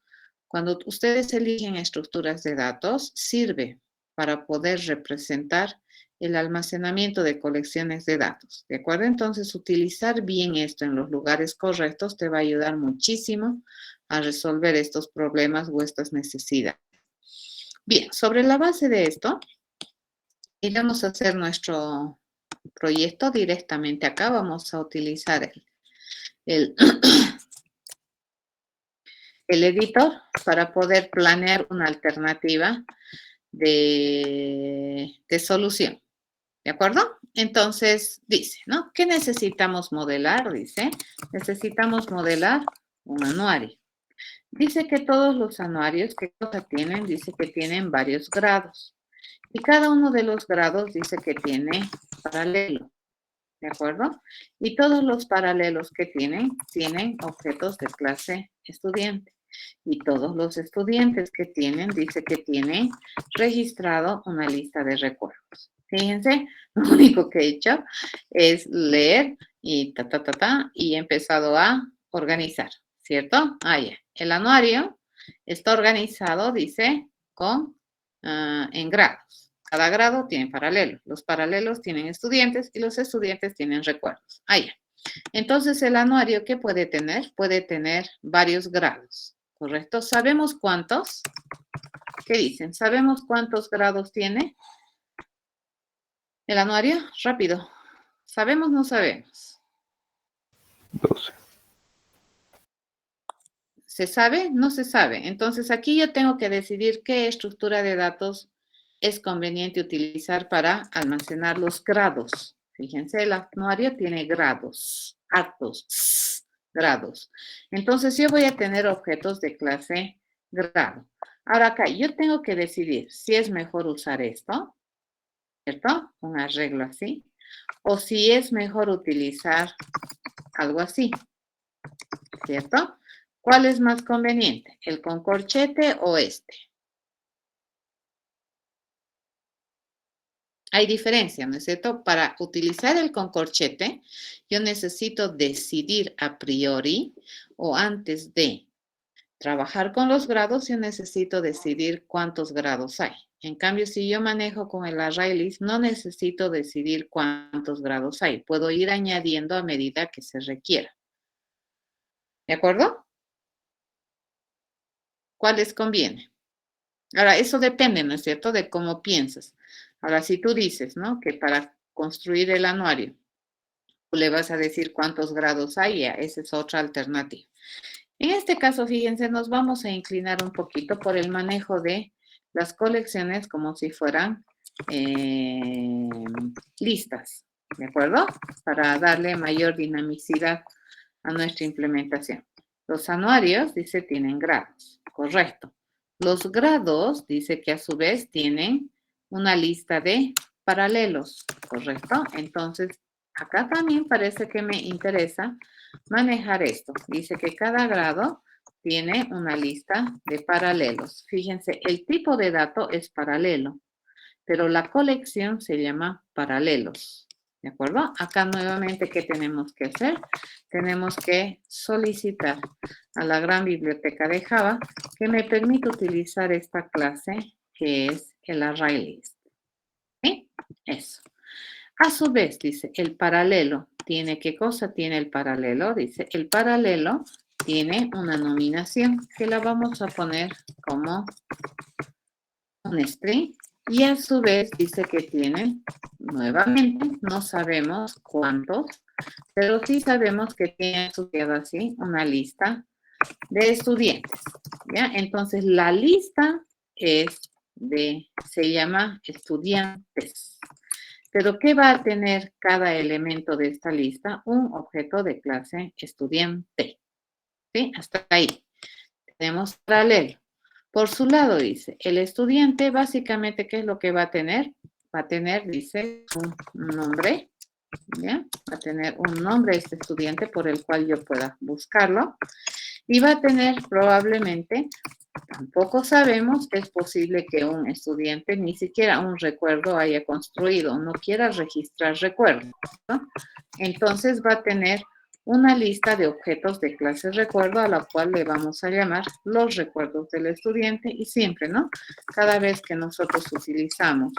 Cuando ustedes eligen estructuras de datos, sirve para poder representar el almacenamiento de colecciones de datos, ¿de acuerdo? Entonces, utilizar bien esto en los lugares correctos te va a ayudar muchísimo a resolver estos problemas o estas necesidades. Bien, sobre la base de esto, iremos a hacer nuestro proyecto directamente acá. Vamos a utilizar el editor para poder planear una alternativa de solución. ¿De acuerdo? Entonces, dice, ¿no? ¿Qué necesitamos modelar? Dice, necesitamos modelar un anuario. Dice que todos los anuarios, ¿qué cosa tienen? Dice que tienen varios grados. Y cada uno de los grados dice que tiene paralelo. ¿De acuerdo? Y todos los paralelos que tienen objetos de clase estudiante. Y todos los estudiantes que tienen, dice que tienen registrado una lista de recuerdos. Fíjense, lo único que he hecho es leer y y he empezado a organizar, ¿cierto? Ah, ya. El anuario está organizado, dice, en grados. Cada grado tiene paralelos. Los paralelos tienen estudiantes y los estudiantes tienen recuerdos. Ah, ya. Entonces, el anuario, ¿qué puede tener? Puede tener varios grados, ¿correcto? ¿Sabemos cuántos? ¿Qué dicen? ¿Sabemos cuántos grados tiene el anuario? Rápido. ¿Sabemos o no sabemos? 12. ¿Se sabe? No se sabe. Entonces, aquí yo tengo que decidir qué estructura de datos es conveniente utilizar para almacenar los grados. Fíjense, el anuario tiene grados, altos, grados. Entonces, yo voy a tener objetos de clase grado. Ahora acá, yo tengo que decidir si es mejor usar esto, ¿cierto? Un arreglo así. O si es mejor utilizar algo así, ¿cierto? ¿Cuál es más conveniente? ¿El con corchete o este? Hay diferencia, ¿no es cierto? Para utilizar el con corchete, yo necesito decidir a priori o antes de trabajar con los grados, yo necesito decidir cuántos grados hay. En cambio, si yo manejo con el array list, no necesito decidir cuántos grados hay. Puedo ir añadiendo a medida que se requiera. ¿De acuerdo? ¿Cuál les conviene? Ahora, eso depende, ¿no es cierto?, de cómo piensas. Ahora, si tú dices, ¿no?, que para construir el anuario, tú le vas a decir cuántos grados hay, esa es otra alternativa. En este caso, fíjense, nos vamos a inclinar un poquito por el manejo de las colecciones como si fueran listas, ¿de acuerdo? Para darle mayor dinamicidad a nuestra implementación. Los anuarios, dice, tienen grados, correcto. Los grados, dice que a su vez tienen una lista de paralelos, ¿correcto? Entonces, acá también parece que me interesa manejar esto. Dice que cada grado tiene una lista de paralelos. Fíjense, el tipo de dato es paralelo, pero la colección se llama paralelos. ¿De acuerdo? Acá nuevamente, ¿qué tenemos que hacer? Tenemos que solicitar a la gran biblioteca de Java que me permita utilizar esta clase que es el ArrayList. ¿Sí? Eso. A su vez, dice, el paralelo tiene, ¿qué cosa tiene el paralelo? Dice, el paralelo tiene una nominación que la vamos a poner como un string. Y a su vez dice que tiene, nuevamente, no sabemos cuántos, pero sí sabemos que tiene asociado así una lista de estudiantes. ¿Ya? Entonces, la lista se llama estudiantes. Pero, ¿qué va a tener cada elemento de esta lista? Un objeto de clase estudiante. ¿Sí? Hasta ahí. Tenemos paralelo. Por su lado, dice, el estudiante básicamente, ¿qué es lo que va a tener? Va a tener, dice, un nombre, ¿ya? Va a tener un nombre este estudiante por el cual yo pueda buscarlo. Y va a tener probablemente, tampoco sabemos, es posible que un estudiante ni siquiera un recuerdo haya construido, no quiera registrar recuerdos, ¿no? Entonces va a tener una lista de objetos de clase recuerdo a la cual le vamos a llamar los recuerdos del estudiante y siempre, ¿no? Cada vez que nosotros utilizamos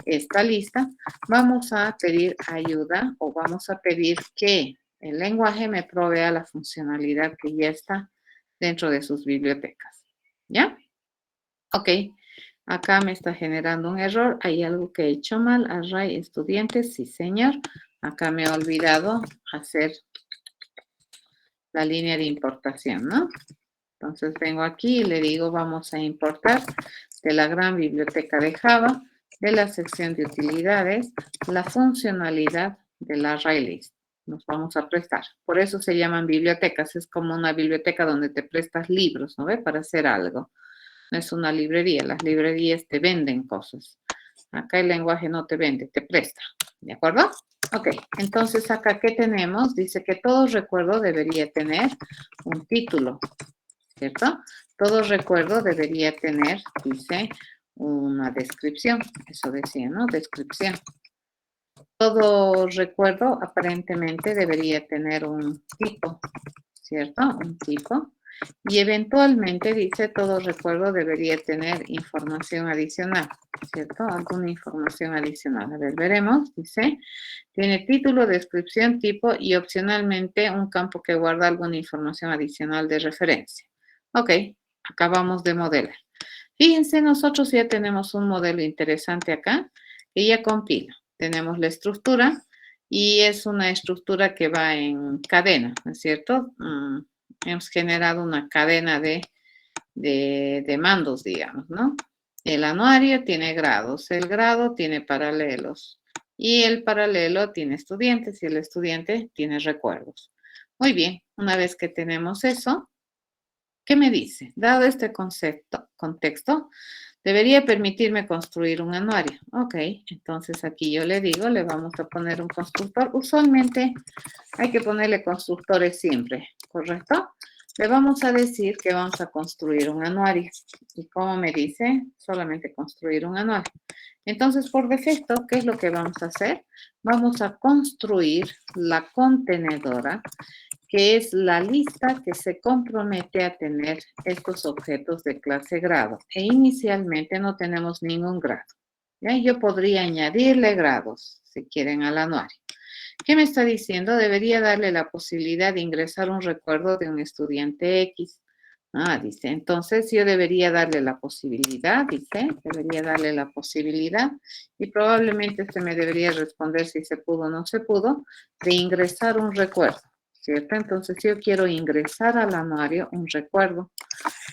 esta lista, vamos a pedir ayuda o vamos a pedir que el lenguaje me provea la funcionalidad que ya está dentro de sus bibliotecas. ¿Ya? Ok. Acá me está generando un error. Hay algo que he hecho mal. Array estudiantes. Sí, señor. Acá me he olvidado hacer la línea de importación, ¿no? Entonces vengo aquí y le digo vamos a importar de la gran biblioteca de Java, de la sección de utilidades, la funcionalidad del array list. Nos vamos a prestar. Por eso se llaman bibliotecas. Es como una biblioteca donde te prestas libros, ¿no ve? Para hacer algo. No es una librería. Las librerías te venden cosas. Acá el lenguaje no te vende, te presta. ¿De acuerdo? Ok, entonces acá, ¿qué tenemos? Dice que todo recuerdo debería tener un título, ¿cierto? Todo recuerdo debería tener, dice, una descripción. Eso decía, ¿no? Descripción. Todo recuerdo aparentemente debería tener un tipo, ¿cierto? Un tipo. Y eventualmente, dice, todo recuerdo debería tener información adicional, ¿cierto? Alguna información adicional. A ver, veremos, dice, tiene título, descripción, tipo y opcionalmente un campo que guarda alguna información adicional de referencia. Ok, acabamos de modelar. Fíjense, nosotros ya tenemos un modelo interesante acá que ya compila. Tenemos la estructura y es una estructura que va en cadena, ¿no es cierto? Hemos generado una cadena de mandos, digamos, ¿no? El anuario tiene grados, el grado tiene paralelos y el paralelo tiene estudiantes y el estudiante tiene recuerdos. Muy bien, una vez que tenemos eso, ¿qué me dice? Dado este contexto, debería permitirme construir un anuario. Ok, entonces aquí yo le digo, le vamos a poner un constructor. Usualmente hay que ponerle constructores siempre, ¿correcto? Le vamos a decir que vamos a construir un anuario. ¿Y cómo me dice? Solamente construir un anuario. Entonces, por defecto, ¿qué es lo que vamos a hacer? Vamos a construir la contenedora, que es la lista que se compromete a tener estos objetos de clase grado. E inicialmente no tenemos ningún grado. ¿Ya? Yo podría añadirle grados, si quieren, al anuario. ¿Qué me está diciendo? Debería darle la posibilidad de ingresar un recuerdo de un estudiante X. Dice, entonces yo debería darle la posibilidad, dice, debería darle la posibilidad y probablemente se me debería responder si se pudo o no se pudo, de ingresar un recuerdo, ¿cierto? Entonces yo quiero ingresar al anuario un recuerdo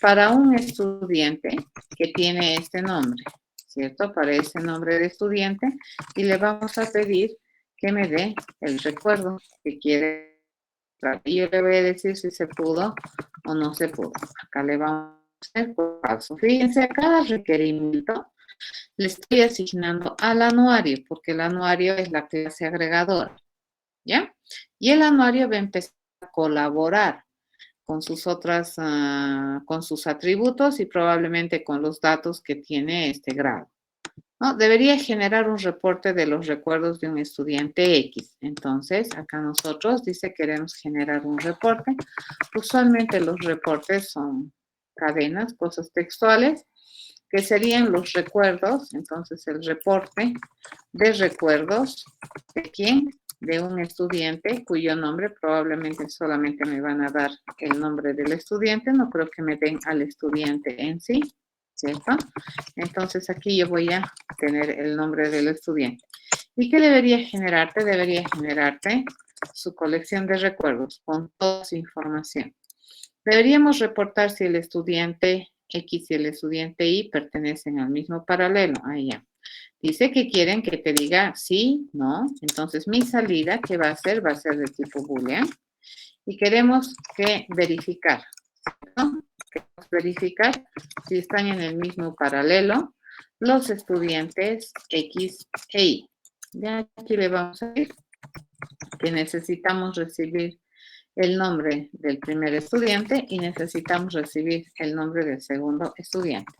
para un estudiante que tiene este nombre, ¿cierto? Para ese nombre de estudiante y le vamos a pedir que me dé el recuerdo que quiere. Y yo le voy a decir si se pudo o no se pudo. Acá le vamos a hacer falso. Fíjense, a cada requerimiento le estoy asignando al anuario, porque el anuario es la clase agregadora, ¿ya? Y el anuario va a empezar a colaborar con sus con sus atributos y probablemente con los datos que tiene este grado. ¿No? Debería generar un reporte de los recuerdos de un estudiante X. Entonces, acá nosotros dice queremos generar un reporte. Usualmente los reportes son cadenas, cosas textuales, que serían los recuerdos. Entonces, el reporte de recuerdos de quién? De un estudiante cuyo nombre probablemente solamente me van a dar el nombre del estudiante. No creo que me den al estudiante en sí, ¿cierto? Entonces aquí yo voy a tener el nombre del estudiante. ¿Y qué debería generarte? Debería generarte su colección de recuerdos con toda su información. Deberíamos reportar si el estudiante X y el estudiante Y pertenecen al mismo paralelo. Ahí ya. Dice que quieren que te diga sí, no. Entonces mi salida, ¿qué va a ser? Va a ser de tipo boolean. Y queremos que verificar, ¿no? Queremos verificar si están en el mismo paralelo los estudiantes X e Y. Ya aquí le vamos a decir que necesitamos recibir el nombre del primer estudiante y necesitamos recibir el nombre del segundo estudiante.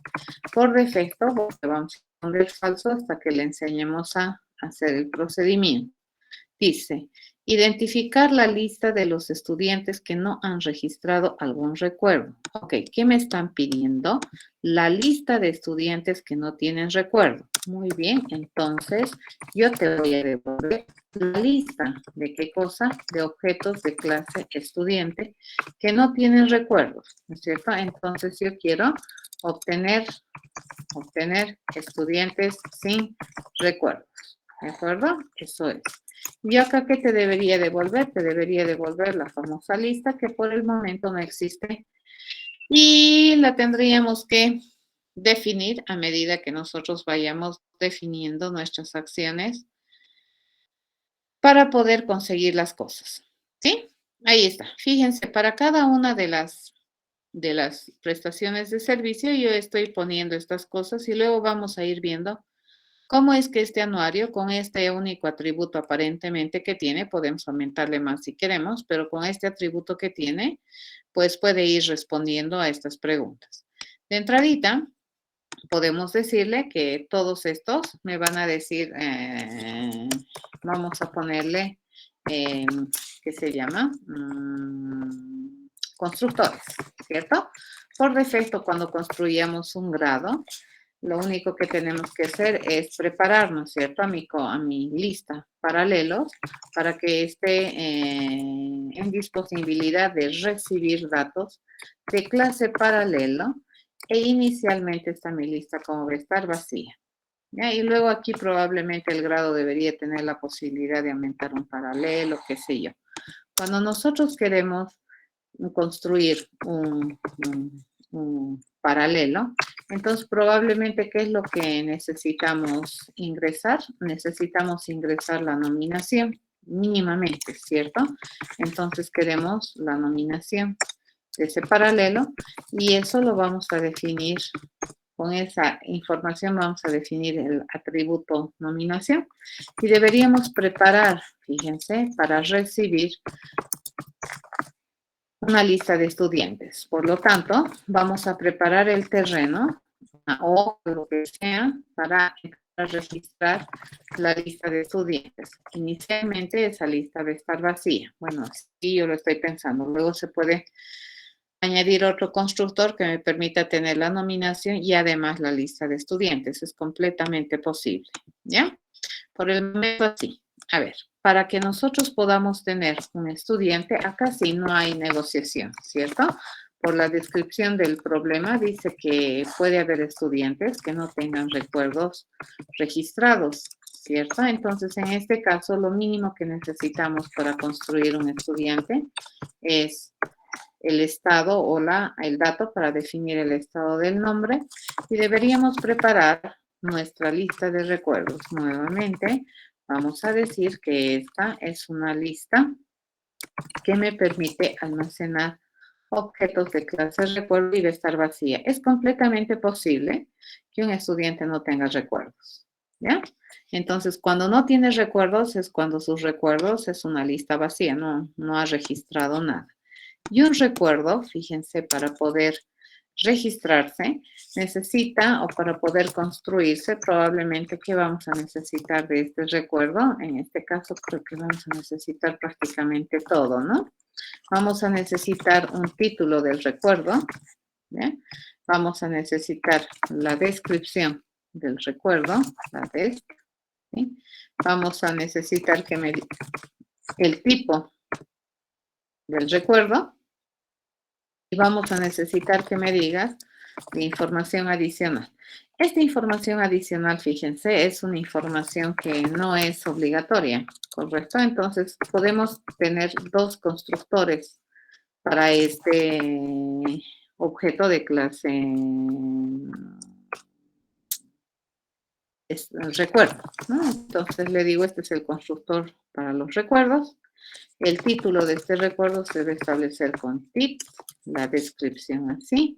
Por defecto, vamos a poner falso hasta que le enseñemos a hacer el procedimiento. Dice, Identificar la lista de los estudiantes que no han registrado algún recuerdo. Ok, ¿qué me están pidiendo? La lista de estudiantes que no tienen recuerdo. Muy bien, entonces yo te voy a devolver la lista de qué cosa, de objetos de clase estudiante que no tienen recuerdos, ¿no es cierto? Entonces yo quiero obtener estudiantes sin recuerdos, ¿de acuerdo? Eso es. Y acá, ¿qué te debería devolver? Te debería devolver la famosa lista que por el momento no existe y la tendríamos que definir a medida que nosotros vayamos definiendo nuestras acciones para poder conseguir las cosas, ¿sí? Ahí está. Fíjense, para cada una de las prestaciones de servicio yo estoy poniendo estas cosas y luego vamos a ir viendo cómo es que este anuario, con este único atributo aparentemente que tiene, podemos aumentarle más si queremos, pero con este atributo que tiene, pues puede ir respondiendo a estas preguntas. De entradita, podemos decirle que todos estos me van a decir, vamos a ponerle, ¿qué se llama? Constructores, ¿cierto? Por defecto, cuando construyamos un grado, lo único que tenemos que hacer es prepararnos, ¿cierto? A mi lista paralelos para que esté en disponibilidad de recibir datos de clase paralelo e inicialmente está mi lista como va a estar vacía. ¿Ya? Y luego aquí probablemente el grado debería tener la posibilidad de aumentar un paralelo, qué sé yo. Cuando nosotros queremos construir un paralelo, entonces probablemente, ¿qué es lo que necesitamos ingresar? Necesitamos ingresar la nominación mínimamente, ¿cierto? Entonces queremos la nominación de ese paralelo y eso lo vamos a definir. Con esa información vamos a definir el atributo nominación y deberíamos preparar, fíjense, para recibir una lista de estudiantes. Por lo tanto, vamos a preparar el terreno o lo que sea para registrar la lista de estudiantes. Inicialmente esa lista va a estar vacía. Bueno, sí, yo lo estoy pensando. Luego se puede añadir otro constructor que me permita tener la nominación y además la lista de estudiantes. Es completamente posible, ¿ya? Por el momento así. A ver, para que nosotros podamos tener un estudiante, acá sí no hay negociación, ¿cierto? Por la descripción del problema dice que puede haber estudiantes que no tengan recuerdos registrados, ¿cierto? Entonces, en este caso, lo mínimo que necesitamos para construir un estudiante es el estado o el dato para definir el estado del nombre y deberíamos preparar nuestra lista de recuerdos. Nuevamente, vamos a decir que esta es una lista que me permite almacenar objetos de clase recuerdo y va a estar vacía. Es completamente posible que un estudiante no tenga recuerdos, ¿ya? Entonces, cuando no tiene recuerdos es cuando sus recuerdos es una lista vacía, no ha registrado nada. Y un recuerdo, fíjense, para poder registrarse, necesita o para poder construirse, probablemente que vamos a necesitar de este recuerdo. En este caso creo que vamos a necesitar prácticamente todo, ¿no? Vamos a necesitar un título del recuerdo, ¿ya? Vamos a necesitar la descripción del recuerdo, la desc, ¿sí? Vamos a necesitar que me el tipo del recuerdo y vamos a necesitar que me digas la información adicional. Esta información adicional, fíjense, es una información que no es obligatoria, ¿correcto? Entonces, podemos tener dos constructores para este objeto de clase recuerdo, ¿no? Entonces, le digo, este es el constructor para los recuerdos. El título de este recuerdo se debe establecer con tips, la descripción así.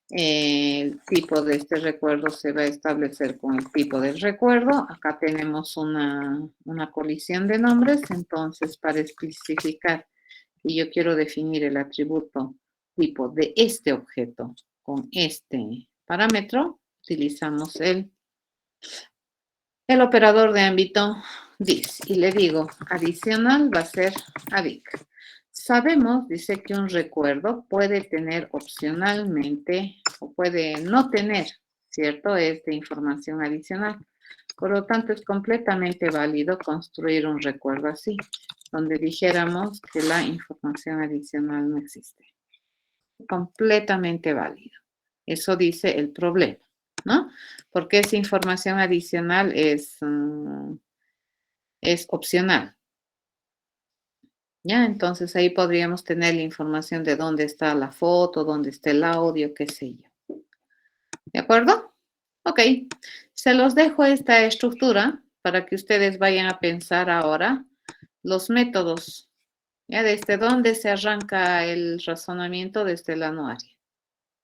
El tipo de este recuerdo se va a establecer con el tipo del recuerdo. Acá tenemos una colisión de nombres, entonces para especificar que yo quiero definir el atributo tipo de este objeto con este parámetro, utilizamos el operador de ámbito Dice, y le digo, adicional va a ser adic. Sabemos, dice que un recuerdo puede tener opcionalmente o puede no tener, ¿cierto? Esta información adicional. Por lo tanto, es completamente válido construir un recuerdo así, donde dijéramos que la información adicional no existe. Completamente válido. Eso dice el problema, ¿no? Porque esa información adicional es opcional. ¿Ya? Entonces ahí podríamos tener la información de dónde está la foto, dónde está el audio, qué sé yo. ¿De acuerdo? Ok. Se los dejo esta estructura para que ustedes vayan a pensar ahora los métodos. ¿Ya? Desde dónde se arranca el razonamiento desde el anuario.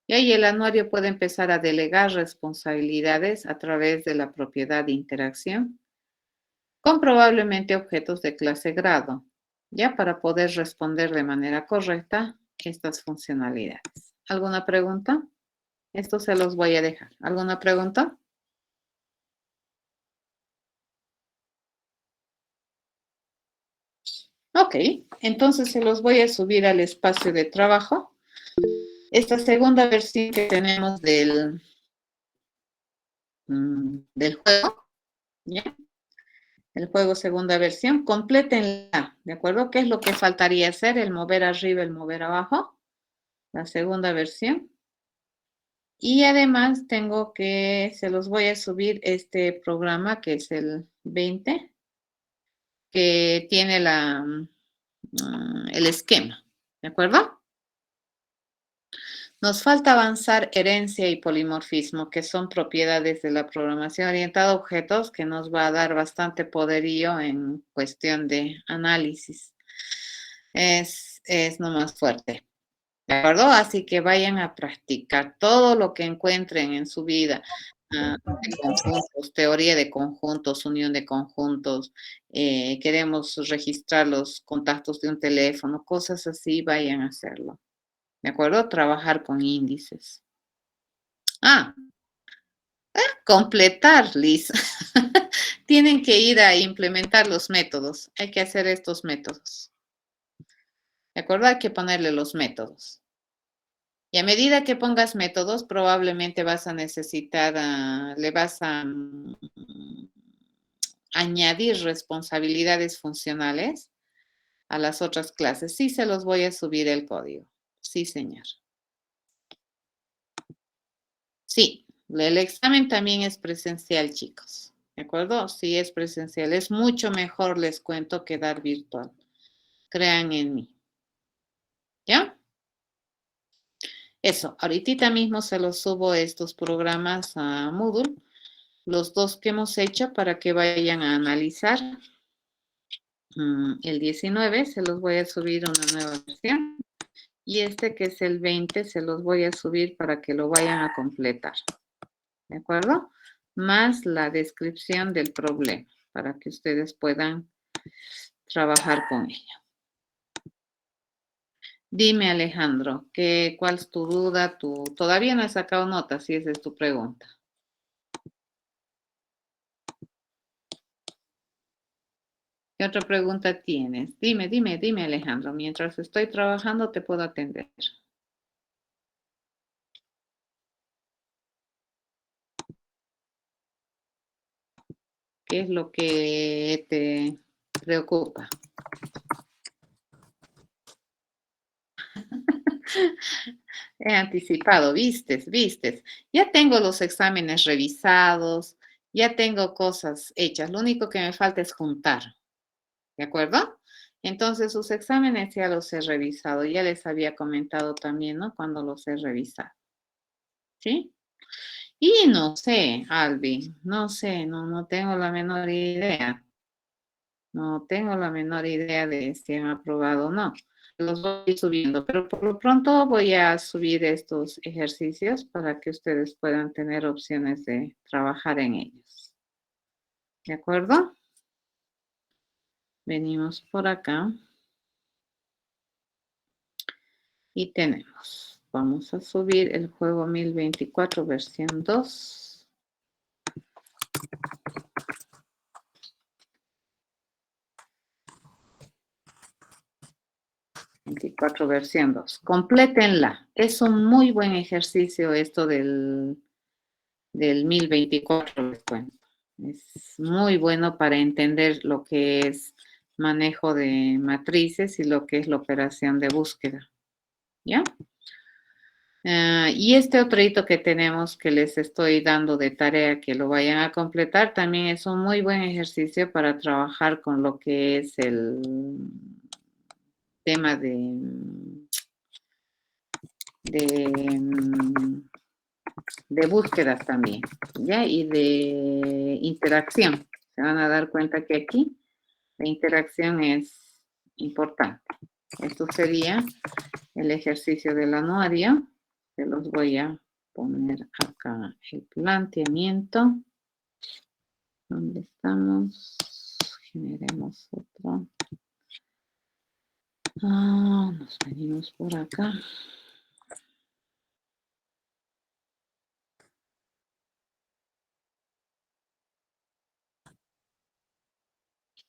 Y ahí el anuario puede empezar a delegar responsabilidades a través de la propiedad de interacción con probablemente objetos de clase grado, ya para poder responder de manera correcta estas funcionalidades. ¿Alguna pregunta? Esto se los voy a dejar. ¿Alguna pregunta? Ok, entonces se los voy a subir al espacio de trabajo. Esta segunda versión que tenemos del juego, ¿ya? El juego segunda versión, complétenla, ¿de acuerdo? ¿Qué es lo que faltaría hacer? El mover arriba, el mover abajo, la segunda versión. Y además tengo que, se los voy a subir este programa que es el 20, que tiene el esquema, ¿de acuerdo? Nos falta avanzar herencia y polimorfismo, que son propiedades de la programación orientada a objetos, que nos va a dar bastante poderío en cuestión de análisis. Es nomás fuerte. ¿De acuerdo? Así que vayan a practicar todo lo que encuentren en su vida. De conjuntos, teoría de conjuntos, unión de conjuntos, queremos registrar los contactos de un teléfono, cosas así, vayan a hacerlo. ¿De acuerdo? Trabajar con índices. Completar, Liz. Tienen que ir a implementar los métodos. Hay que hacer estos métodos. ¿De acuerdo? Hay que ponerle los métodos. Y a medida que pongas métodos, probablemente vas a necesitar, le vas a añadir responsabilidades funcionales a las otras clases. Sí, se los voy a subir el código. Sí, señor. Sí, el examen también es presencial, chicos. ¿De acuerdo? Sí, es presencial. Es mucho mejor, les cuento, que dar virtual. Crean en mí. ¿Ya? Eso, ahorita mismo se los subo estos programas a Moodle, los dos que hemos hecho para que vayan a analizar. El 19 se los voy a subir una nueva versión y este que es el 20 se los voy a subir para que lo vayan a completar. ¿De acuerdo? Más la descripción del problema para que ustedes puedan trabajar con ello. Dime, Alejandro, ¿cuál es tu duda? Todavía no has sacado notas, si esa es tu pregunta. ¿Qué otra pregunta tienes? Dime, Alejandro. Mientras estoy trabajando te puedo atender. ¿Qué es lo que te preocupa? He anticipado, vistes. Ya tengo los exámenes revisados, ya tengo cosas hechas. Lo único que me falta es juntar. ¿De acuerdo? Entonces, sus exámenes ya los he revisado. Ya les había comentado también, ¿no? Cuando los he revisado. ¿Sí? Y no sé, Albi, no sé, no tengo la menor idea. No tengo la menor idea de si han aprobado o no. Los voy subiendo, pero por lo pronto voy a subir estos ejercicios para que ustedes puedan tener opciones de trabajar en ellos. ¿De acuerdo? Venimos por acá. Y tenemos, vamos a subir el juego 1024 versión 2. 24 versión 2. Complétenla. Es un muy buen ejercicio esto del 1024, les cuento. Es muy bueno para entender lo que es manejo de matrices y lo que es la operación de búsqueda. ¿Ya? Y este otro hito que tenemos que les estoy dando de tarea que lo vayan a completar también es un muy buen ejercicio para trabajar con lo que es el tema de búsquedas también, ¿ya? Y de interacción. Se van a dar cuenta que aquí la interacción es importante. Esto sería el ejercicio del anuario. Se los voy a poner acá el planteamiento. ¿Dónde estamos? Generemos otro. Nos venimos por acá.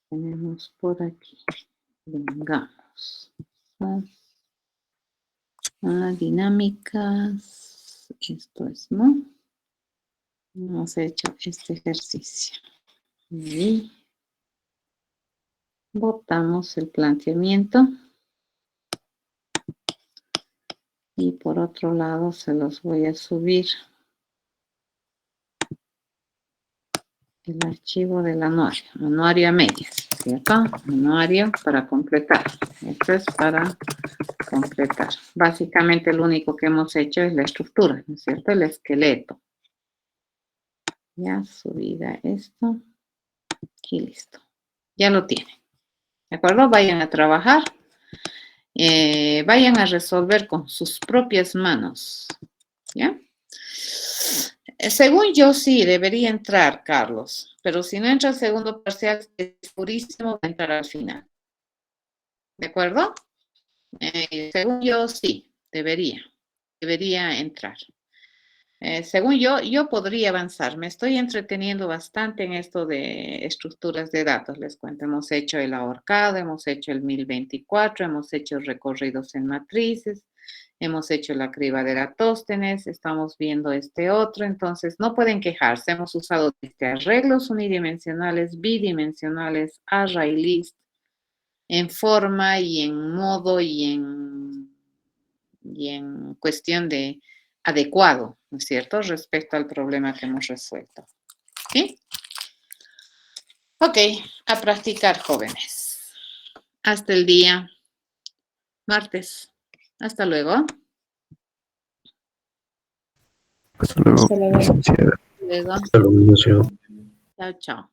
Tenemos por aquí. Vengamos. Dinámicas. Esto es, ¿no? Hemos hecho este ejercicio. Y botamos el planteamiento. Y por otro lado se los voy a subir el archivo del anuario. Anuario a medias, ¿cierto? Anuario para completar. Esto es para completar. Básicamente lo único que hemos hecho es la estructura, ¿no es cierto? El esqueleto. Ya, subida esto. Y listo. Ya lo tienen. ¿De acuerdo? Vayan a trabajar. Vayan a resolver con sus propias manos. ¿Ya? Según yo, sí, debería entrar, Carlos. Pero si no entra el segundo parcial, es purísimo, va a entrar al final. ¿De acuerdo? Según yo, sí, debería entrar. Según yo podría avanzar. Me estoy entreteniendo bastante en esto de estructuras de datos. Les cuento, hemos hecho el ahorcado, hemos hecho el 1024, hemos hecho recorridos en matrices, hemos hecho la criba de Eratóstenes, estamos viendo este otro. Entonces, no pueden quejarse. Hemos usado arreglos unidimensionales, bidimensionales, array list, en forma y en modo y en cuestión de adecuado, ¿no es cierto?, respecto al problema que hemos resuelto. ¿Sí? Ok, a practicar, jóvenes. Hasta el día martes. Hasta luego. Hasta luego, licenciada. Luego. Hasta luego, licenciado. Chao, chao.